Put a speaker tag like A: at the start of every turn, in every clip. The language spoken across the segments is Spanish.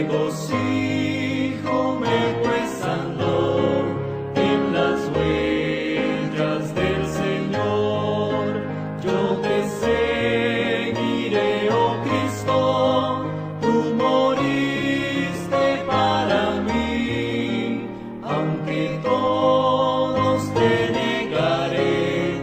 A: regocijo me pues ando en las huellas del Señor. Yo te seguiré, oh Cristo, tú moriste para mí, aunque todos te negaré,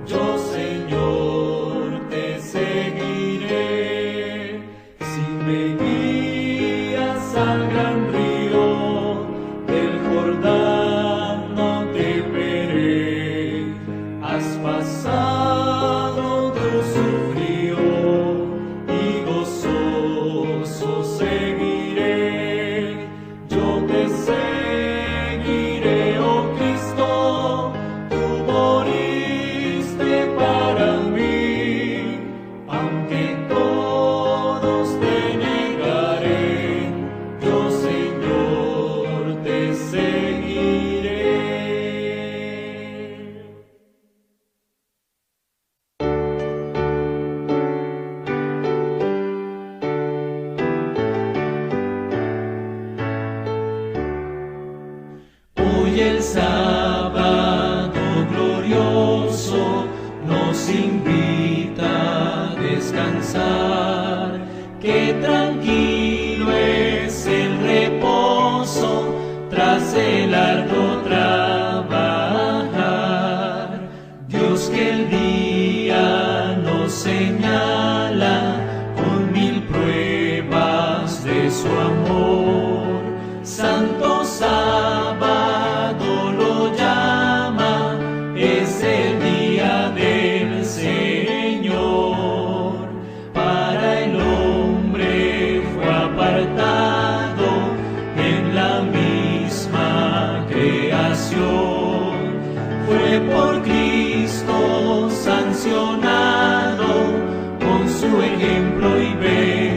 A: yo Señor te seguiré. Si me guías al gran río del Jordán, no temeré. Has pasado tu sufrío y gozoso seguiré. Yo te seguiré, oh Cristo, tú moriste para mí, aunque todos te negaré, yo Señor te seguiré. Hoy el sábado glorioso nos invita a descansar, que tranquilo es el reposo tras el arduo trabajar. Dios que el día nos señala con 1000 pruebas de su amor, santo sábado lo llama, es el día del Señor. Para el hombre fue apartado en la misma creación, fue por Cristo sancionado con su ejemplo y bendición.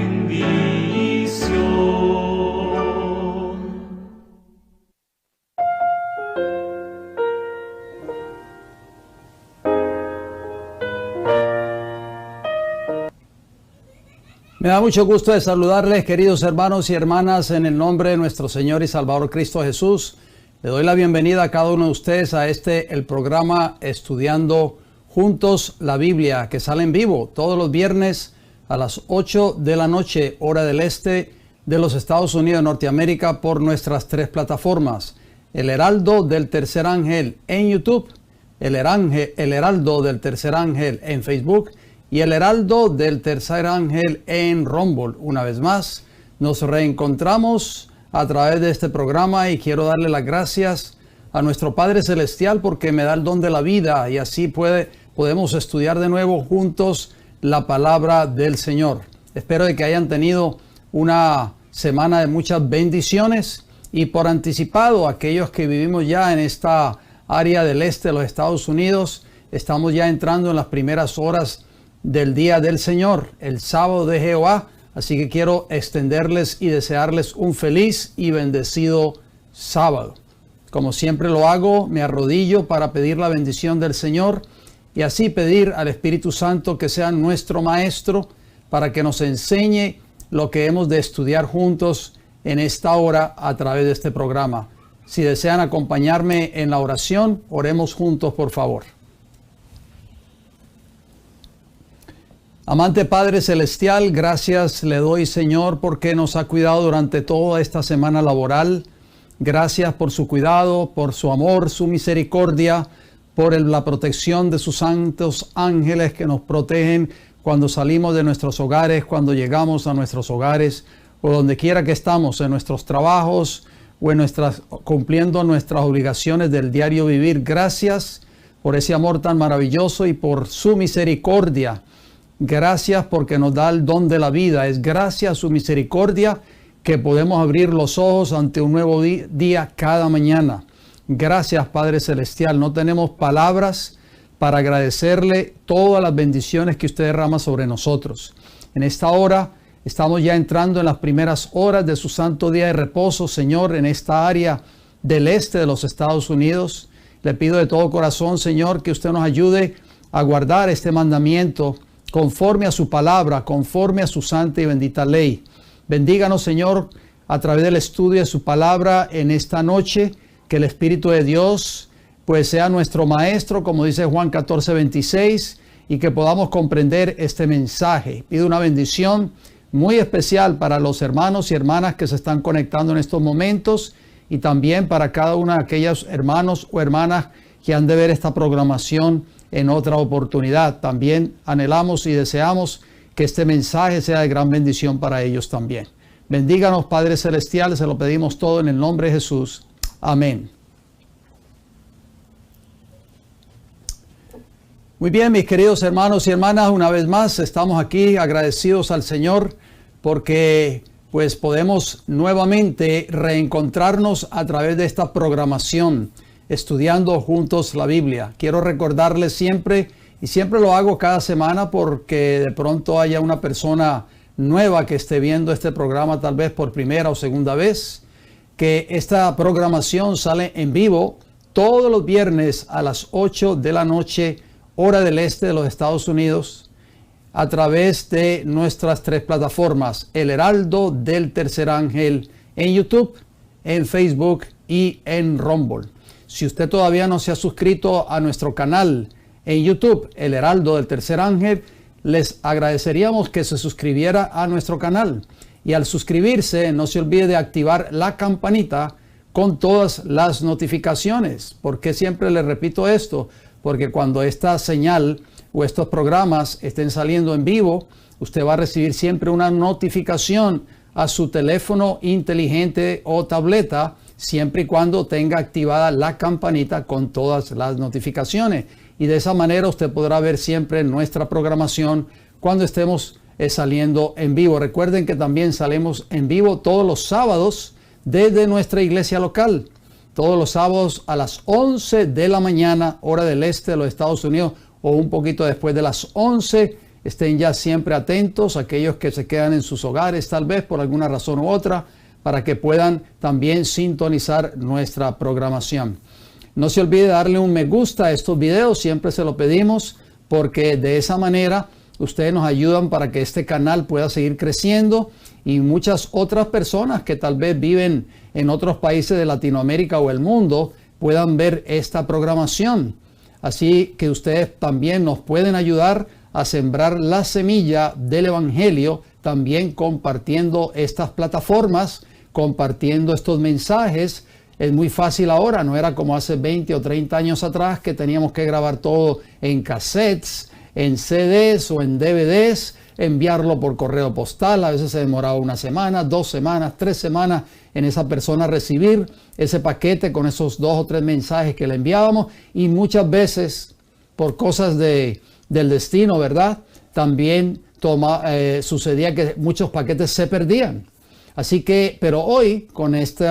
B: Me da mucho gusto de saludarles, queridos hermanos y hermanas, en el nombre de nuestro Señor y Salvador Cristo Jesús. Le doy la bienvenida a cada uno de ustedes a el programa Estudiando Juntos la Biblia, que sale en vivo todos los viernes a las 8 de la noche, hora del este de los Estados Unidos de Norteamérica, por nuestras 3 plataformas: El Heraldo del Tercer Ángel en YouTube, El Heraldo del Tercer Ángel en Facebook y El Heraldo del Tercer Ángel en Rumble. Una vez más, nos reencontramos a través de este programa y quiero darle las gracias a nuestro Padre Celestial porque me da el don de la vida y así podemos estudiar de nuevo juntos la palabra del Señor. Espero de que hayan tenido una semana de muchas bendiciones y por anticipado, aquellos que vivimos ya en esta área del este de los Estados Unidos, estamos ya entrando en las primeras horas del día del Señor, el sábado de Jehová. Así que quiero extenderles y desearles un feliz y bendecido sábado. Como siempre lo hago, me arrodillo para pedir la bendición del Señor y así pedir al Espíritu Santo que sea nuestro maestro para que nos enseñe lo que hemos de estudiar juntos en esta hora a través de este programa. Si desean acompañarme en la oración, oremos juntos, por favor. Amante Padre Celestial, gracias le doy, Señor, porque nos ha cuidado durante toda esta semana laboral. Gracias por su cuidado, por su amor, su misericordia, por la protección de sus santos ángeles que nos protegen cuando salimos de nuestros hogares, cuando llegamos a nuestros hogares, o donde quiera que estamos, en nuestros trabajos o cumpliendo nuestras obligaciones del diario vivir. Gracias por ese amor tan maravilloso y por su misericordia. Gracias porque nos da el don de la vida. Es gracias a su misericordia que podemos abrir los ojos ante un nuevo día cada mañana. Gracias, Padre Celestial. No tenemos palabras para agradecerle todas las bendiciones que usted derrama sobre nosotros. En esta hora estamos ya entrando en las primeras horas de su santo día de reposo, Señor, en esta área del este de los Estados Unidos. Le pido de todo corazón, Señor, que usted nos ayude a guardar este mandamiento conforme a su palabra, conforme a su santa y bendita ley. Bendíganos, Señor, a través del estudio de su palabra en esta noche. Que el Espíritu de Dios pues sea nuestro maestro, como dice Juan 14:26, y que podamos comprender este mensaje. Pido una bendición muy especial para los hermanos y hermanas que se están conectando en estos momentos, y también para cada uno de aquellos hermanos o hermanas que han de ver esta programación en otra oportunidad. También anhelamos y deseamos que este mensaje sea de gran bendición para ellos también. Bendíganos, Padre Celestial, se lo pedimos todo en el nombre de Jesús. Amén. Muy bien, mis queridos hermanos y hermanas, una vez más estamos aquí agradecidos al Señor porque pues podemos nuevamente reencontrarnos a través de esta programación, estudiando juntos la Biblia. Quiero recordarles siempre, y siempre lo hago cada semana porque de pronto haya una persona nueva que esté viendo este programa tal vez por primera o segunda vez, que esta programación sale en vivo todos los viernes a las 8 de la noche, hora del este de los Estados Unidos, a través de nuestras 3 plataformas, El Heraldo del Tercer Ángel, en YouTube, en Facebook y en Rumble. Si usted todavía no se ha suscrito a nuestro canal en YouTube, El Heraldo del Tercer Ángel, les agradeceríamos que se suscribiera a nuestro canal. Y al suscribirse, no se olvide de activar la campanita con todas las notificaciones. ¿Por qué siempre les repito esto? Porque cuando esta señal o estos programas estén saliendo en vivo, usted va a recibir siempre una notificación a su teléfono inteligente o tableta, siempre y cuando tenga activada la campanita con todas las notificaciones. Y de esa manera usted podrá ver siempre nuestra programación cuando estemos saliendo en vivo. Recuerden que también salimos en vivo todos los sábados desde nuestra iglesia local. Todos los sábados a las 11 de la mañana, hora del este de los Estados Unidos, o un poquito después de las 11. Estén ya siempre atentos, aquellos que se quedan en sus hogares tal vez por alguna razón u otra, para que puedan también sintonizar nuestra programación. No se olvide darle un me gusta a estos videos, siempre se lo pedimos, porque de esa manera ustedes nos ayudan para que este canal pueda seguir creciendo y muchas otras personas que tal vez viven en otros países de Latinoamérica o el mundo puedan ver esta programación. Así que ustedes también nos pueden ayudar a sembrar la semilla del Evangelio, también compartiendo estas plataformas, compartiendo estos mensajes. Es muy fácil ahora, no era como hace 20 o 30 años atrás que teníamos que grabar todo en cassettes, en CDs o en DVDs, enviarlo por correo postal. A veces se demoraba una semana, 2 semanas, 3 semanas en esa persona recibir ese paquete con esos 2 o 3 mensajes que le enviábamos, y muchas veces por cosas del destino, ¿verdad? También sucedía que muchos paquetes se perdían. Así que, pero hoy, con este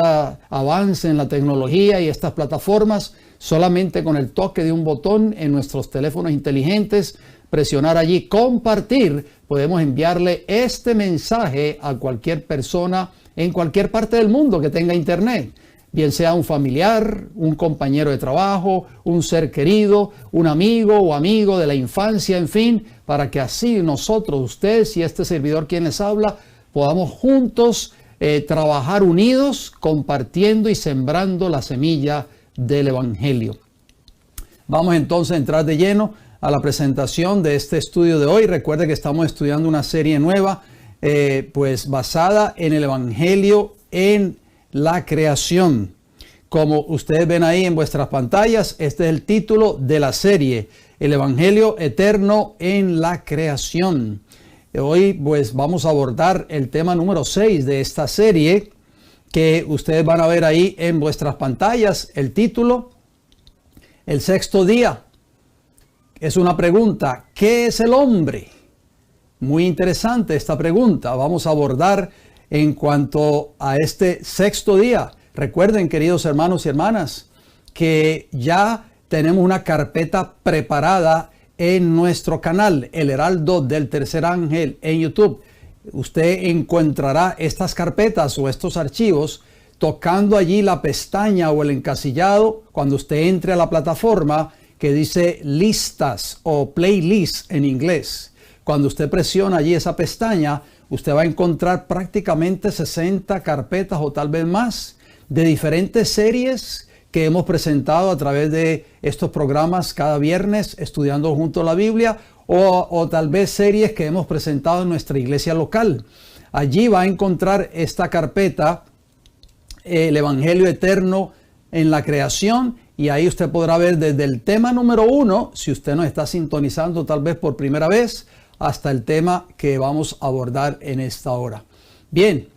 B: avance en la tecnología y estas plataformas, solamente con el toque de un botón en nuestros teléfonos inteligentes, presionar allí compartir, podemos enviarle este mensaje a cualquier persona en cualquier parte del mundo que tenga internet, bien sea un familiar, un compañero de trabajo, un ser querido, un amigo o amigo de la infancia, en fin, para que así nosotros, ustedes y este servidor quien les habla, podamos juntos trabajar unidos, compartiendo y sembrando la semilla del Evangelio. Vamos entonces a entrar de lleno a la presentación de este estudio de hoy. Recuerde que estamos estudiando una serie nueva, pues basada en el Evangelio en la creación. Como ustedes ven ahí en vuestras pantallas, este es el título de la serie, el Evangelio eterno en la creación. Hoy pues vamos a abordar el tema número 6 de esta serie, que ustedes van a ver ahí en vuestras pantallas. El título, el sexto día. Es una pregunta, ¿qué es el hombre? Muy interesante esta pregunta. Vamos a abordar en cuanto a este sexto día. Recuerden, queridos hermanos y hermanas, que ya tenemos una carpeta preparada en nuestro canal, El Heraldo del Tercer Ángel, en YouTube. Usted encontrará estas carpetas o estos archivos tocando allí la pestaña o el encasillado cuando usted entre a la plataforma que dice listas o playlist en inglés. Cuando usted presiona allí esa pestaña, usted va a encontrar prácticamente 60 carpetas o tal vez más de diferentes series que hemos presentado a través de estos programas cada viernes, estudiando junto a la Biblia, o tal vez series que hemos presentado en nuestra iglesia local. Allí va a encontrar esta carpeta, el Evangelio Eterno en la Creación, y ahí usted podrá ver desde el tema número 1, si usted nos está sintonizando tal vez por primera vez, hasta el tema que vamos a abordar en esta hora. Bien,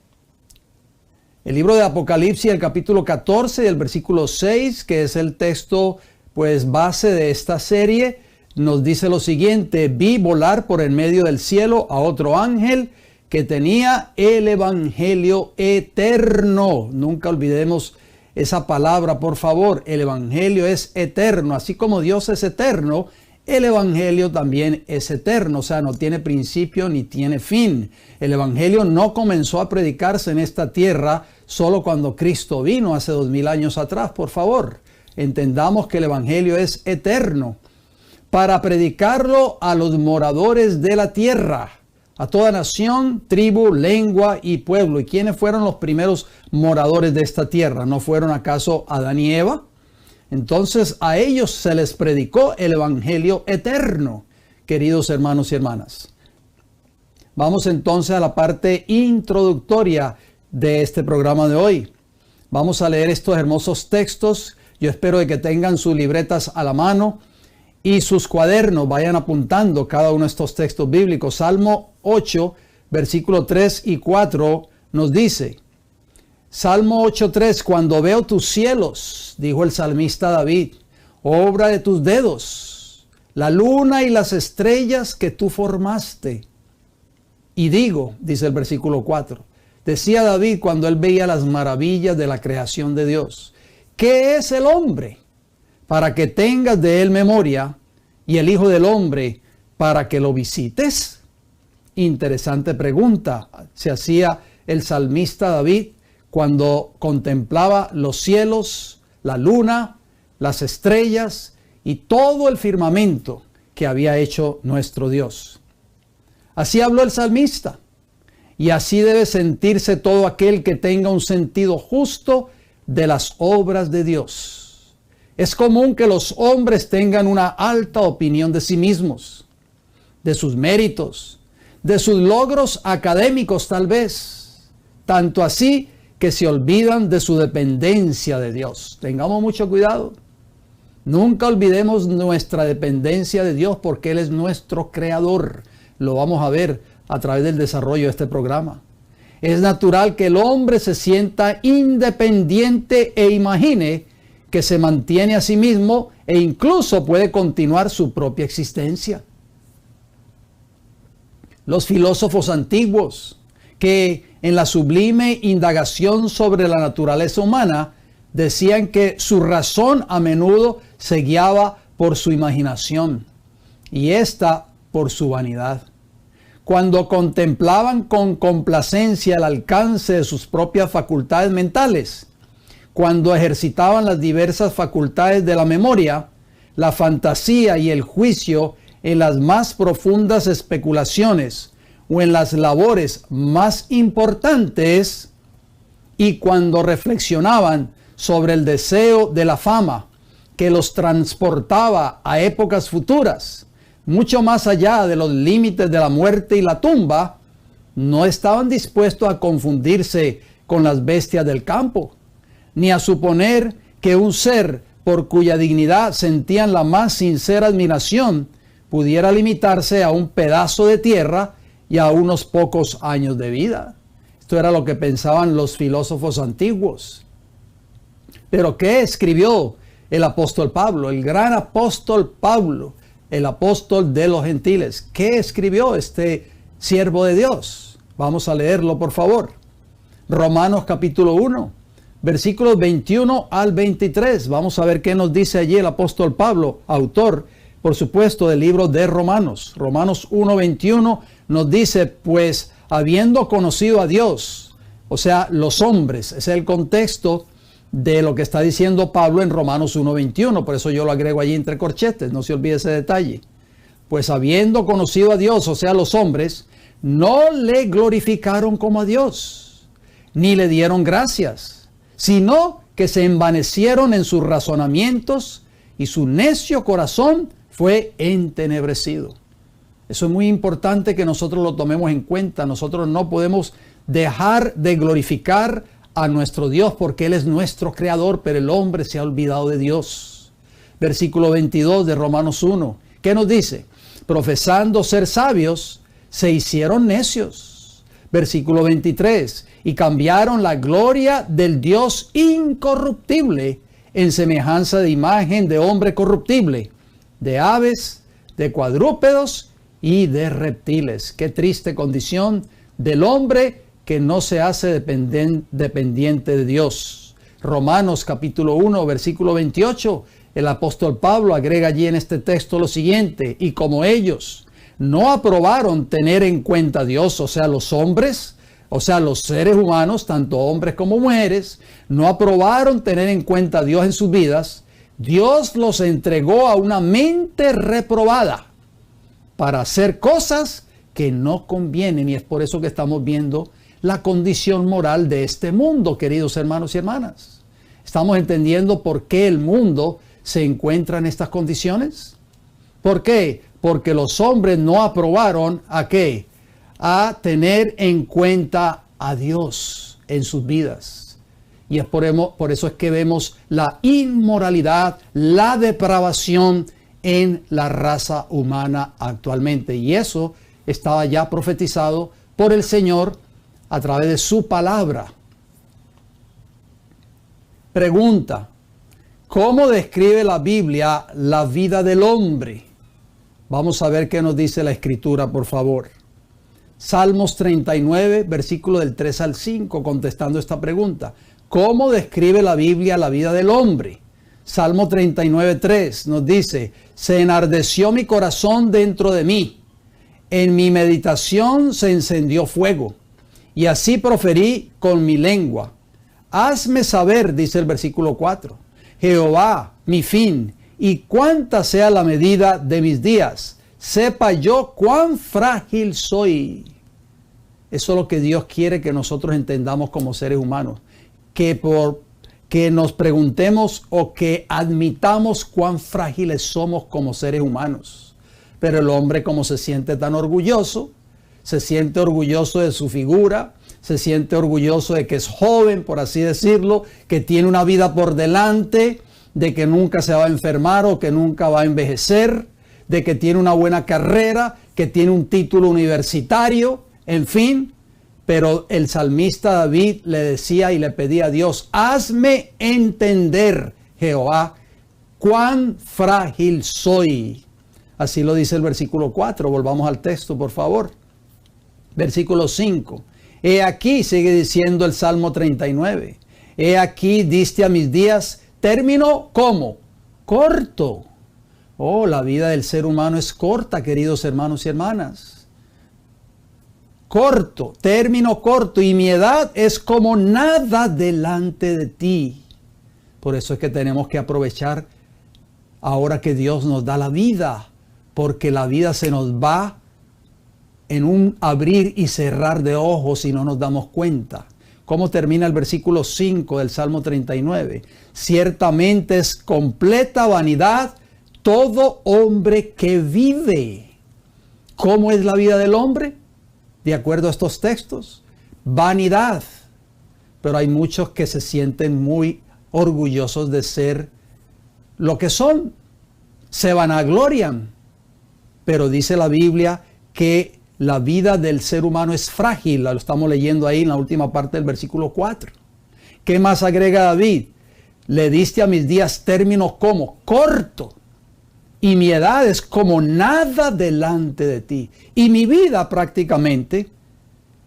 B: el libro de Apocalipsis, el capítulo 14 y el versículo 6, que es el texto pues base de esta serie, nos dice lo siguiente: vi volar por en medio del cielo a otro ángel que tenía el Evangelio eterno. Nunca olvidemos esa palabra, por favor. El Evangelio es eterno. Así como Dios es eterno, el Evangelio también es eterno. O sea, no tiene principio ni tiene fin. El Evangelio no comenzó a predicarse en esta tierra solo cuando Cristo vino hace 2000 años atrás. Por favor, entendamos que el Evangelio es eterno, para predicarlo a los moradores de la tierra, a toda nación, tribu, lengua y pueblo. ¿Y quiénes fueron los primeros moradores de esta tierra? ¿No fueron acaso Adán y Eva? Entonces a ellos se les predicó el Evangelio eterno, queridos hermanos y hermanas. Vamos entonces a la parte introductoria de este programa de hoy. Vamos a leer estos hermosos textos. Yo espero de que tengan sus libretas a la mano y sus cuadernos, vayan apuntando cada uno de estos textos bíblicos. Salmo 8, versículo 3 y 4 nos dice, Salmo 8:3, cuando veo tus cielos, dijo el salmista David, obra de tus dedos, la luna y las estrellas que tú formaste. Y digo, dice el versículo 4, decía David cuando él veía las maravillas de la creación de Dios, ¿qué es el hombre para que tengas de él memoria, y el Hijo del Hombre para que lo visites? Interesante pregunta se hacía el salmista David cuando contemplaba los cielos, la luna, las estrellas y todo el firmamento que había hecho nuestro Dios. Así habló el salmista, y así debe sentirse todo aquel que tenga un sentido justo de las obras de Dios. Es común que los hombres tengan una alta opinión de sí mismos, de sus méritos, de sus logros académicos tal vez, tanto así que se olvidan de su dependencia de Dios. Tengamos mucho cuidado. Nunca olvidemos nuestra dependencia de Dios porque Él es nuestro creador. Lo vamos a ver a través del desarrollo de este programa. Es natural que el hombre se sienta independiente e imagine que se mantiene a sí mismo e incluso puede continuar su propia existencia. Los filósofos antiguos, que en la sublime indagación sobre la naturaleza humana decían que su razón a menudo se guiaba por su imaginación y esta por su vanidad. Cuando contemplaban con complacencia el alcance de sus propias facultades mentales, cuando ejercitaban las diversas facultades de la memoria, la fantasía y el juicio en las más profundas especulaciones o en las labores más importantes, y cuando reflexionaban sobre el deseo de la fama que los transportaba a épocas futuras, mucho más allá de los límites de la muerte y la tumba, no estaban dispuestos a confundirse con las bestias del campo, ni a suponer que un ser por cuya dignidad sentían la más sincera admiración pudiera limitarse a un pedazo de tierra y a unos pocos años de vida. Esto era lo que pensaban los filósofos antiguos. Pero ¿qué escribió el apóstol Pablo, el gran apóstol Pablo, el apóstol de los gentiles? ¿Qué escribió este siervo de Dios? Vamos a leerlo, por favor. Romanos capítulo 1. Versículos 21 al 23. Vamos a ver qué nos dice allí el apóstol Pablo, autor, por supuesto, del libro de Romanos. Romanos 1:21 nos dice, pues, habiendo conocido a Dios, o sea, los hombres, ese es el contexto de lo que está diciendo Pablo en Romanos 1:21, por eso yo lo agrego allí entre corchetes, no se olvide ese detalle. Pues habiendo conocido a Dios, o sea, los hombres, no le glorificaron como a Dios, ni le dieron gracias, sino que se envanecieron en sus razonamientos y su necio corazón fue entenebrecido. Eso es muy importante que nosotros lo tomemos en cuenta. Nosotros no podemos dejar de glorificar a nuestro Dios porque Él es nuestro creador, pero el hombre se ha olvidado de Dios. Versículo 22 de Romanos 1. ¿Qué nos dice? Profesando ser sabios, se hicieron necios. Versículo 23. Y cambiaron la gloria del Dios incorruptible en semejanza de imagen de hombre corruptible, de aves, de cuadrúpedos y de reptiles. Qué triste condición del hombre que no se hace dependiente de Dios. Romanos capítulo 1, versículo 28, el apóstol Pablo agrega allí en este texto lo siguiente: y como ellos no aprobaron tener en cuenta a Dios, o sea, los hombres, o sea, los seres humanos, tanto hombres como mujeres, no aprobaron tener en cuenta a Dios en sus vidas, Dios los entregó a una mente reprobada para hacer cosas que no convienen. Y es por eso que estamos viendo la condición moral de este mundo, queridos hermanos y hermanas. ¿Estamos entendiendo por qué el mundo se encuentra en estas condiciones? ¿Por qué? Porque los hombres no aprobaron ¿a qué? A tener en cuenta a Dios en sus vidas. Y es por eso es que vemos la inmoralidad, la depravación en la raza humana actualmente. Y eso estaba ya profetizado por el Señor a través de su palabra. Pregunta: ¿cómo describe la Biblia la vida del hombre? Vamos a ver qué nos dice la Escritura, por favor. Salmos 39, versículo del 3 al 5, contestando esta pregunta. ¿Cómo describe la Biblia la vida del hombre? Salmo 39, 3 nos dice: se enardeció mi corazón dentro de mí, en mi meditación se encendió fuego, y así proferí con mi lengua. Hazme saber, dice el versículo 4, Jehová, mi fin, y cuánta sea la medida de mis días. Sepa yo cuán frágil soy. Eso es lo que Dios quiere que nosotros entendamos como seres humanos. Que nos preguntemos o que admitamos cuán frágiles somos como seres humanos. Pero el hombre, como se siente tan orgulloso, se siente orgulloso de su figura, se siente orgulloso de que es joven, por así decirlo, que tiene una vida por delante, de que nunca se va a enfermar o que nunca va a envejecer, de que tiene una buena carrera, que tiene un título universitario, en fin. Pero el salmista David le decía y le pedía a Dios: hazme entender, Jehová, cuán frágil soy. Así lo dice el versículo 4. Volvamos al texto, por favor. Versículo 5. He aquí, sigue diciendo el Salmo 39. He aquí diste a mis días término, ¿cómo? Corto. Oh, la vida del ser humano es corta, queridos hermanos y hermanas. Corto, término corto, y mi edad es como nada delante de ti. Por eso es que tenemos que aprovechar ahora que Dios nos da la vida, porque la vida se nos va en un abrir y cerrar de ojos si no nos damos cuenta. ¿Cómo termina el versículo 5 del Salmo 39? Ciertamente es completa vanidad todo hombre que vive. ¿Cómo es la vida del hombre? De acuerdo a estos textos, vanidad. Pero hay muchos que se sienten muy orgullosos de ser lo que son. Se vanaglorian. Pero dice la Biblia que la vida del ser humano es frágil. Lo estamos leyendo ahí en la última parte del versículo 4. ¿Qué más agrega David? Le diste a mis días término como corto, y mi edad es como nada delante de ti. Y mi vida prácticamente,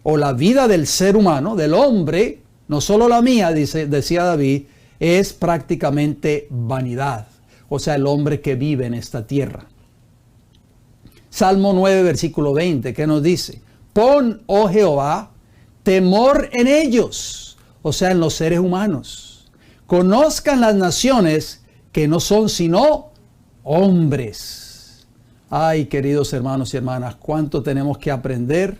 B: o la vida del ser humano, del hombre, no solo la mía, decía David, es prácticamente vanidad. O sea, el hombre que vive en esta tierra. Salmo 9, versículo 20, ¿qué nos dice? Pon, oh Jehová, temor en ellos, o sea, en los seres humanos. Conozcan las naciones que no son sino hombres. Ay, queridos hermanos y hermanas, cuánto tenemos que aprender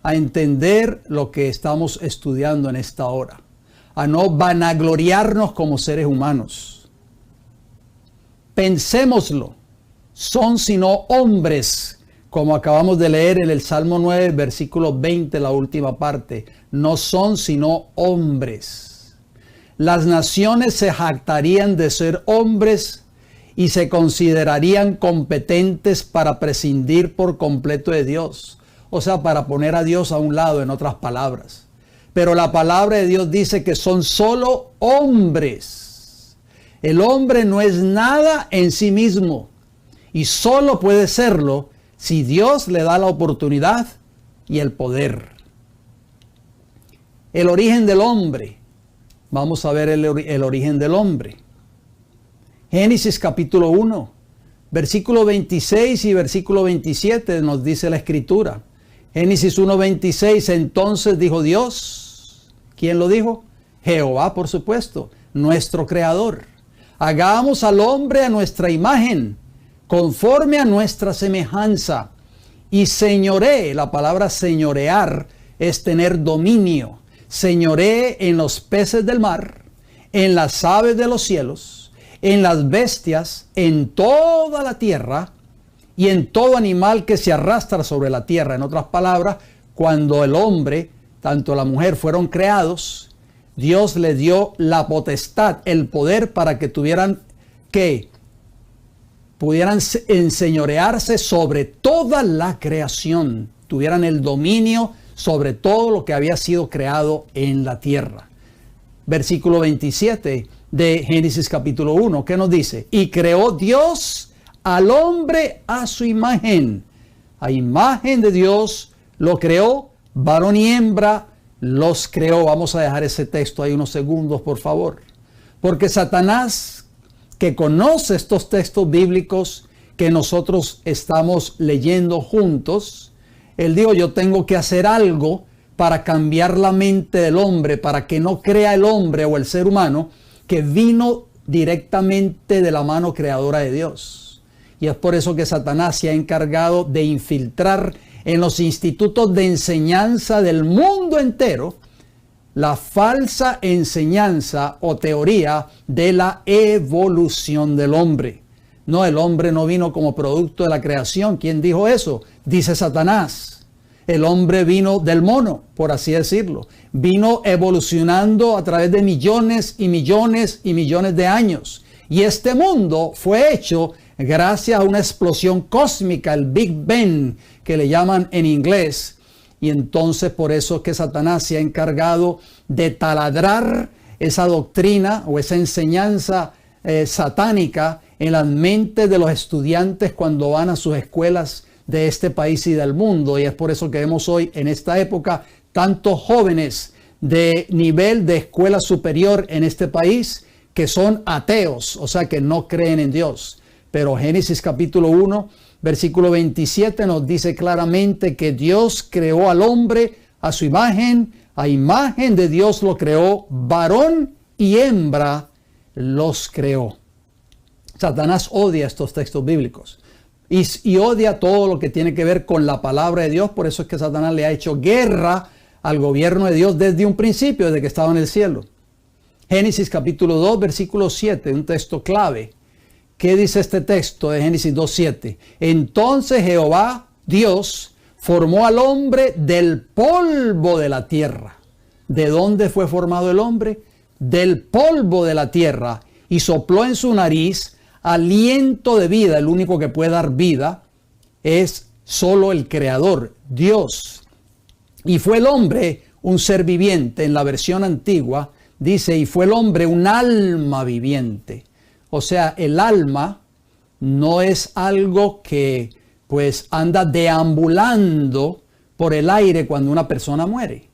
B: a entender lo que estamos estudiando en esta hora, a no vanagloriarnos como seres humanos. Pensémoslo, son sino hombres, como acabamos de leer en el Salmo 9, versículo 20, la última parte. No son sino hombres. Las naciones se jactarían de ser hombres y se considerarían competentes para prescindir por completo de Dios. O sea, para poner a Dios a un lado, en otras palabras. Pero la palabra de Dios dice que son solo hombres. El hombre no es nada en sí mismo y solo puede serlo si Dios le da la oportunidad y el poder. El origen del hombre. Vamos a ver el origen del hombre. Génesis capítulo 1, versículo 26 y versículo 27 nos dice la Escritura. Génesis 1:26, entonces dijo Dios. ¿Quién lo dijo? Jehová, por supuesto, nuestro Creador. Hagamos al hombre a nuestra imagen, conforme a nuestra semejanza, y señoree. La palabra señorear es tener dominio. Señoree en los peces del mar, en las aves de los cielos, en las bestias, en toda la tierra y en todo animal que se arrastra sobre la tierra. En otras palabras, cuando el hombre, tanto la mujer, fueron creados, Dios le dio la potestad, el poder para que pudieran enseñorearse sobre toda la creación, tuvieran el dominio sobre todo lo que había sido creado en la tierra. Versículo 27 de Génesis capítulo 1, ¿qué nos dice? Y creó Dios al hombre a su imagen. A imagen de Dios lo creó, varón y hembra los creó. Vamos a dejar ese texto ahí unos segundos, por favor. Porque Satanás, que conoce estos textos bíblicos que nosotros estamos leyendo juntos, él dijo, yo tengo que hacer algo para cambiar la mente del hombre, para que no crea el hombre o el ser humano que vino directamente de la mano creadora de Dios. Y es por eso que Satanás se ha encargado de infiltrar en los institutos de enseñanza del mundo entero la falsa enseñanza o teoría de la evolución del hombre. No, el hombre no vino como producto de la creación. ¿Quién dijo eso? Dice Satanás. El hombre vino del mono, por así decirlo. Vino evolucionando a través de millones y millones y millones de años. Y este mundo fue hecho gracias a una explosión cósmica, el Big Bang, que le llaman en inglés. Y entonces por eso es que Satanás se ha encargado de taladrar esa doctrina o esa enseñanza satánica en las mentes de los estudiantes cuando van a sus escuelas de este país y del mundo. Y es por eso que vemos hoy en esta época tantos jóvenes de nivel de escuela superior en este país que son ateos, o sea que no creen en Dios. Pero Génesis capítulo 1, versículo 27 nos dice claramente que Dios creó al hombre a su imagen, a imagen de Dios lo creó, varón y hembra los creó. Satanás odia estos textos bíblicos y odia todo lo que tiene que ver con la palabra de Dios. Por eso es que Satanás le ha hecho guerra al gobierno de Dios desde un principio, desde que estaba en el cielo. Génesis capítulo 2, versículo 7, un texto clave. ¿Qué dice este texto de Génesis 2:7? Entonces Jehová, Dios, formó al hombre del polvo de la tierra. ¿De dónde fue formado el hombre? Del polvo de la tierra. Y sopló en su nariz aliento de vida. El único que puede dar vida es solo el Creador, Dios. Y fue el hombre un ser viviente. En la versión antigua dice, y fue el hombre un alma viviente. O sea, el alma no es algo que pues anda deambulando por el aire cuando una persona muere.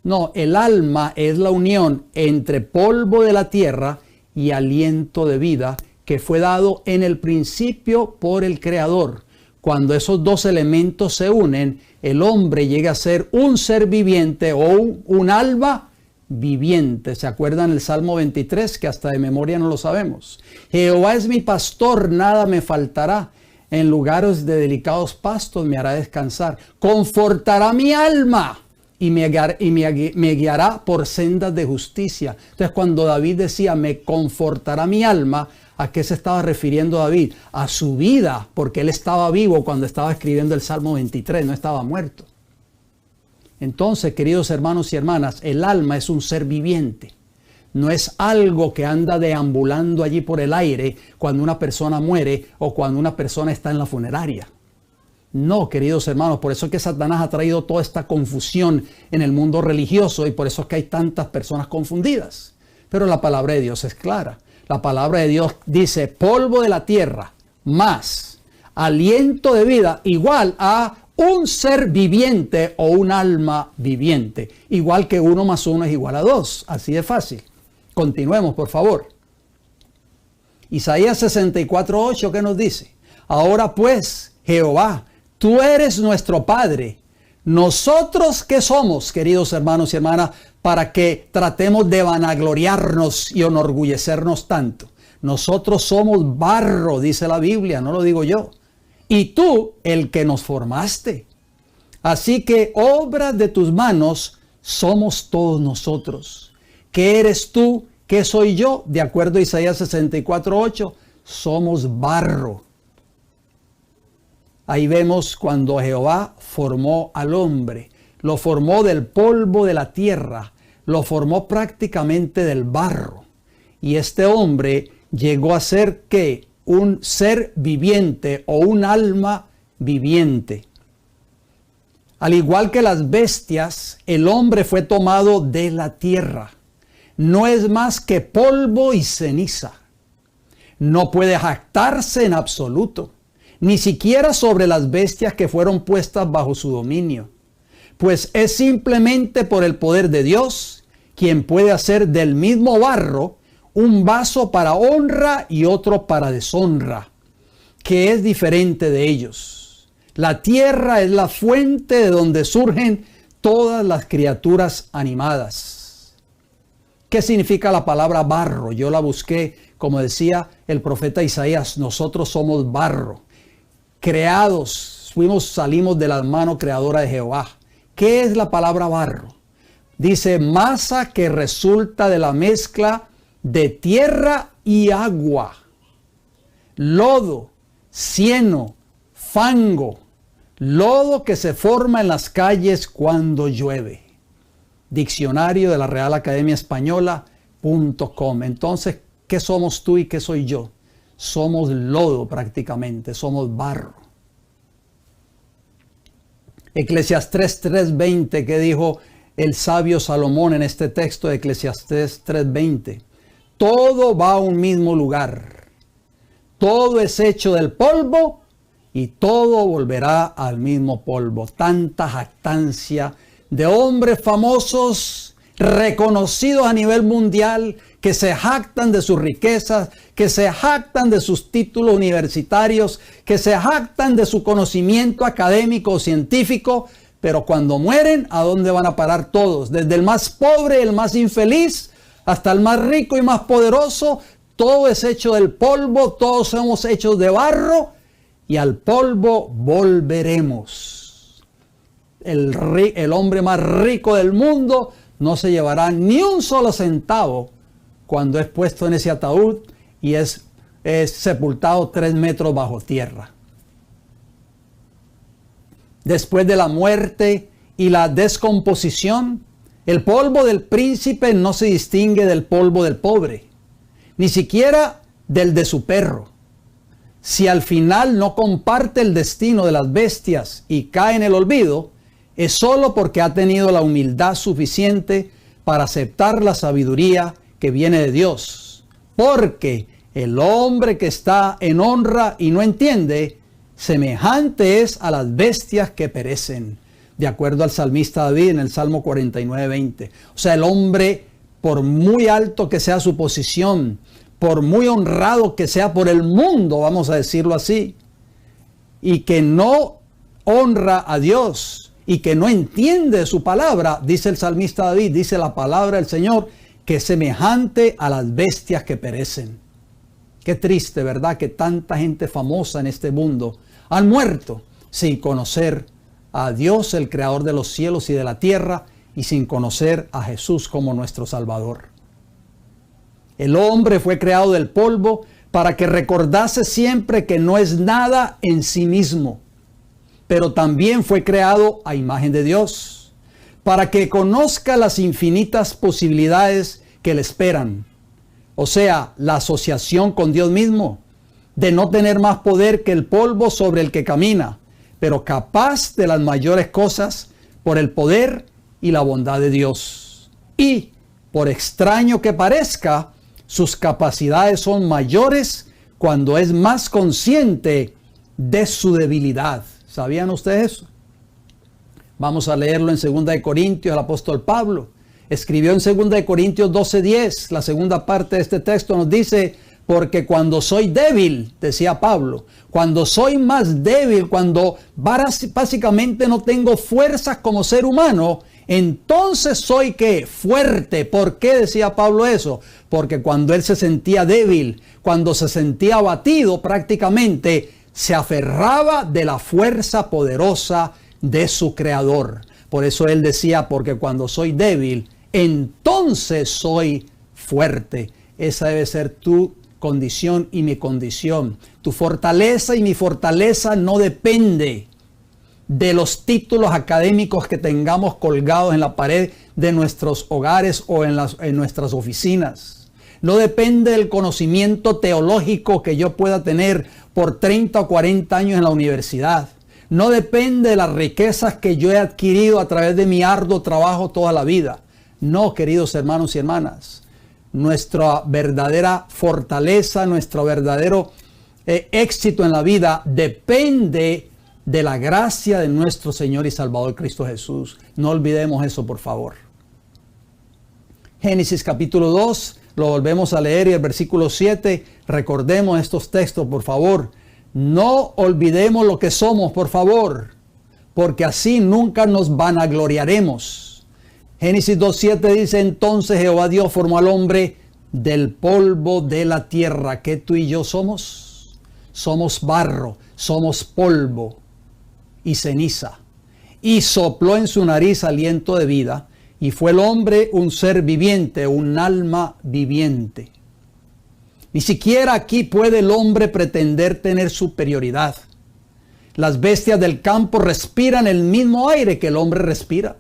B: No, el alma es la unión entre polvo de la tierra y aliento de vida que fue dado en el principio por el Creador. Cuando esos dos elementos se unen, el hombre llega a ser un ser viviente o un alma viviente. ¿Se acuerdan el Salmo 23? Que hasta de memoria no lo sabemos. Jehová es mi pastor, nada me faltará. En lugares de delicados pastos me hará descansar. Confortará mi alma y me guiará por sendas de justicia. Entonces, cuando David decía, me confortará mi alma, ¿a qué se estaba refiriendo David? A su vida, porque él estaba vivo cuando estaba escribiendo el Salmo 23, no estaba muerto. Entonces, queridos hermanos y hermanas, el alma es un ser viviente. No es algo que anda deambulando allí por el aire cuando una persona muere o cuando una persona está en la funeraria. No, queridos hermanos, por eso es que Satanás ha traído toda esta confusión en el mundo religioso y por eso es que hay tantas personas confundidas. Pero la palabra de Dios es clara. La palabra de Dios dice, polvo de la tierra más aliento de vida igual a un ser viviente o un alma viviente. Igual que 1 más 1 es igual a 2. Así de fácil. Continuemos, por favor. Isaías 64:8, ¿qué nos dice? Ahora pues, Jehová, tú eres nuestro Padre. ¿Nosotros qué somos, queridos hermanos y hermanas, para que tratemos de vanagloriarnos y enorgullecernos tanto? Nosotros somos barro, dice la Biblia, no lo digo yo. Y tú, el que nos formaste. Así que obra de tus manos somos todos nosotros. ¿Qué eres tú? ¿Qué soy yo? De acuerdo a Isaías 64:8, somos barro. Ahí vemos cuando Jehová formó al hombre. Lo formó del polvo de la tierra. Lo formó prácticamente del barro. Y este hombre llegó a ser, ¿qué? Un ser viviente o un alma viviente. Al igual que las bestias, el hombre fue tomado de la tierra. No es más que polvo y ceniza. No puede jactarse en absoluto, ni siquiera sobre las bestias que fueron puestas bajo su dominio, pues es simplemente por el poder de Dios quien puede hacer del mismo barro un vaso para honra y otro para deshonra, que es diferente de ellos. La tierra es la fuente de donde surgen todas las criaturas animadas. ¿Qué significa la palabra barro? Yo la busqué, como decía el profeta Isaías, nosotros somos barro, creados, salimos de la mano creadora de Jehová. ¿Qué es la palabra barro? Dice, masa que resulta de la mezcla de tierra y agua, lodo, cieno, fango, lodo que se forma en las calles cuando llueve. Diccionario de la Real Academia Española.com. Entonces, ¿qué somos tú y qué soy yo? Somos lodo prácticamente, somos barro. Eclesiastés 3:20, que dijo el sabio Salomón en este texto de Eclesiastés 3:20. Todo va a un mismo lugar. Todo es hecho del polvo y todo volverá al mismo polvo. Tanta jactancia de hombres famosos, reconocidos a nivel mundial, que se jactan de sus riquezas, que se jactan de sus títulos universitarios, que se jactan de su conocimiento académico o científico, pero cuando mueren, ¿a dónde van a parar todos? Desde el más pobre, el más infeliz, hasta el más rico y más poderoso, todo es hecho del polvo, todos somos hechos de barro, y al polvo volveremos. El hombre más rico del mundo no se llevará ni un solo centavo cuando es puesto en ese ataúd y es sepultado 3 metros bajo tierra. Después de la muerte y la descomposición, el polvo del príncipe no se distingue del polvo del pobre, ni siquiera del de su perro. Si al final no comparte el destino de las bestias y cae en el olvido, es solo porque ha tenido la humildad suficiente para aceptar la sabiduría que viene de Dios. Porque el hombre que está en honra y no entiende, semejante es a las bestias que perecen. De acuerdo al salmista David en el Salmo 49:20. O sea, el hombre, por muy alto que sea su posición, por muy honrado que sea por el mundo, vamos a decirlo así, y que no honra a Dios, y que no entiende su palabra, dice el salmista David, dice la palabra del Señor, que es semejante a las bestias que perecen. Qué triste, ¿verdad?, que tanta gente famosa en este mundo han muerto sin conocer a Dios, el creador de los cielos y de la tierra, y sin conocer a Jesús como nuestro Salvador. El hombre fue creado del polvo para que recordase siempre que no es nada en sí mismo, pero también fue creado a imagen de Dios, para que conozca las infinitas posibilidades que le esperan. O sea, la asociación con Dios mismo, de no tener más poder que el polvo sobre el que camina, pero capaz de las mayores cosas por el poder y la bondad de Dios. Y, por extraño que parezca, sus capacidades son mayores cuando es más consciente de su debilidad. ¿Sabían ustedes eso? Vamos a leerlo en 2 Corintios, el apóstol Pablo escribió en 2 Corintios 12:10, la segunda parte de este texto nos dice: porque cuando soy débil, decía Pablo, cuando soy más débil, cuando básicamente no tengo fuerzas como ser humano, entonces soy ¿qué? Fuerte. ¿Por qué decía Pablo eso? Porque cuando él se sentía débil, cuando se sentía abatido, prácticamente se aferraba de la fuerza poderosa de su Creador. Por eso él decía: porque cuando soy débil, entonces soy fuerte. Esa debe ser tu condición y mi condición. Tu fortaleza y mi fortaleza no depende de los títulos académicos que tengamos colgados en la pared de nuestros hogares o en nuestras oficinas. No depende del conocimiento teológico que yo pueda tener por 30 o 40 años en la universidad. No depende de las riquezas que yo he adquirido a través de mi arduo trabajo toda la vida. No, queridos hermanos y hermanas. Nuestra verdadera fortaleza, nuestro verdadero éxito en la vida depende de la gracia de nuestro Señor y Salvador Cristo Jesús. No olvidemos eso, por favor. Génesis capítulo 2, lo volvemos a leer, y el versículo 7, recordemos estos textos, por favor. No olvidemos lo que somos, por favor, porque así nunca nos vanagloriaremos. Génesis 2:7 dice: entonces Jehová Dios formó al hombre del polvo de la tierra. ¿Qué tú y yo somos? Somos barro, somos polvo y ceniza. Y sopló en su nariz aliento de vida, y fue el hombre un ser viviente, un alma viviente. Ni siquiera aquí puede el hombre pretender tener superioridad. Las bestias del campo respiran el mismo aire que el hombre respira.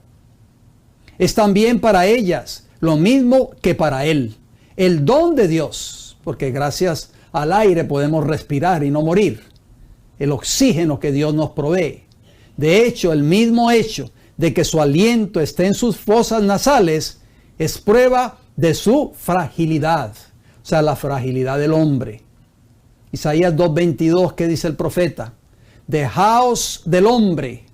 B: Es también para ellas lo mismo que para él. El don de Dios, porque gracias al aire podemos respirar y no morir. El oxígeno que Dios nos provee. De hecho, el mismo hecho de que su aliento esté en sus fosas nasales es prueba de su fragilidad. O sea, la fragilidad del hombre. Isaías 2:22, ¿qué dice el profeta? Dejaos del hombre,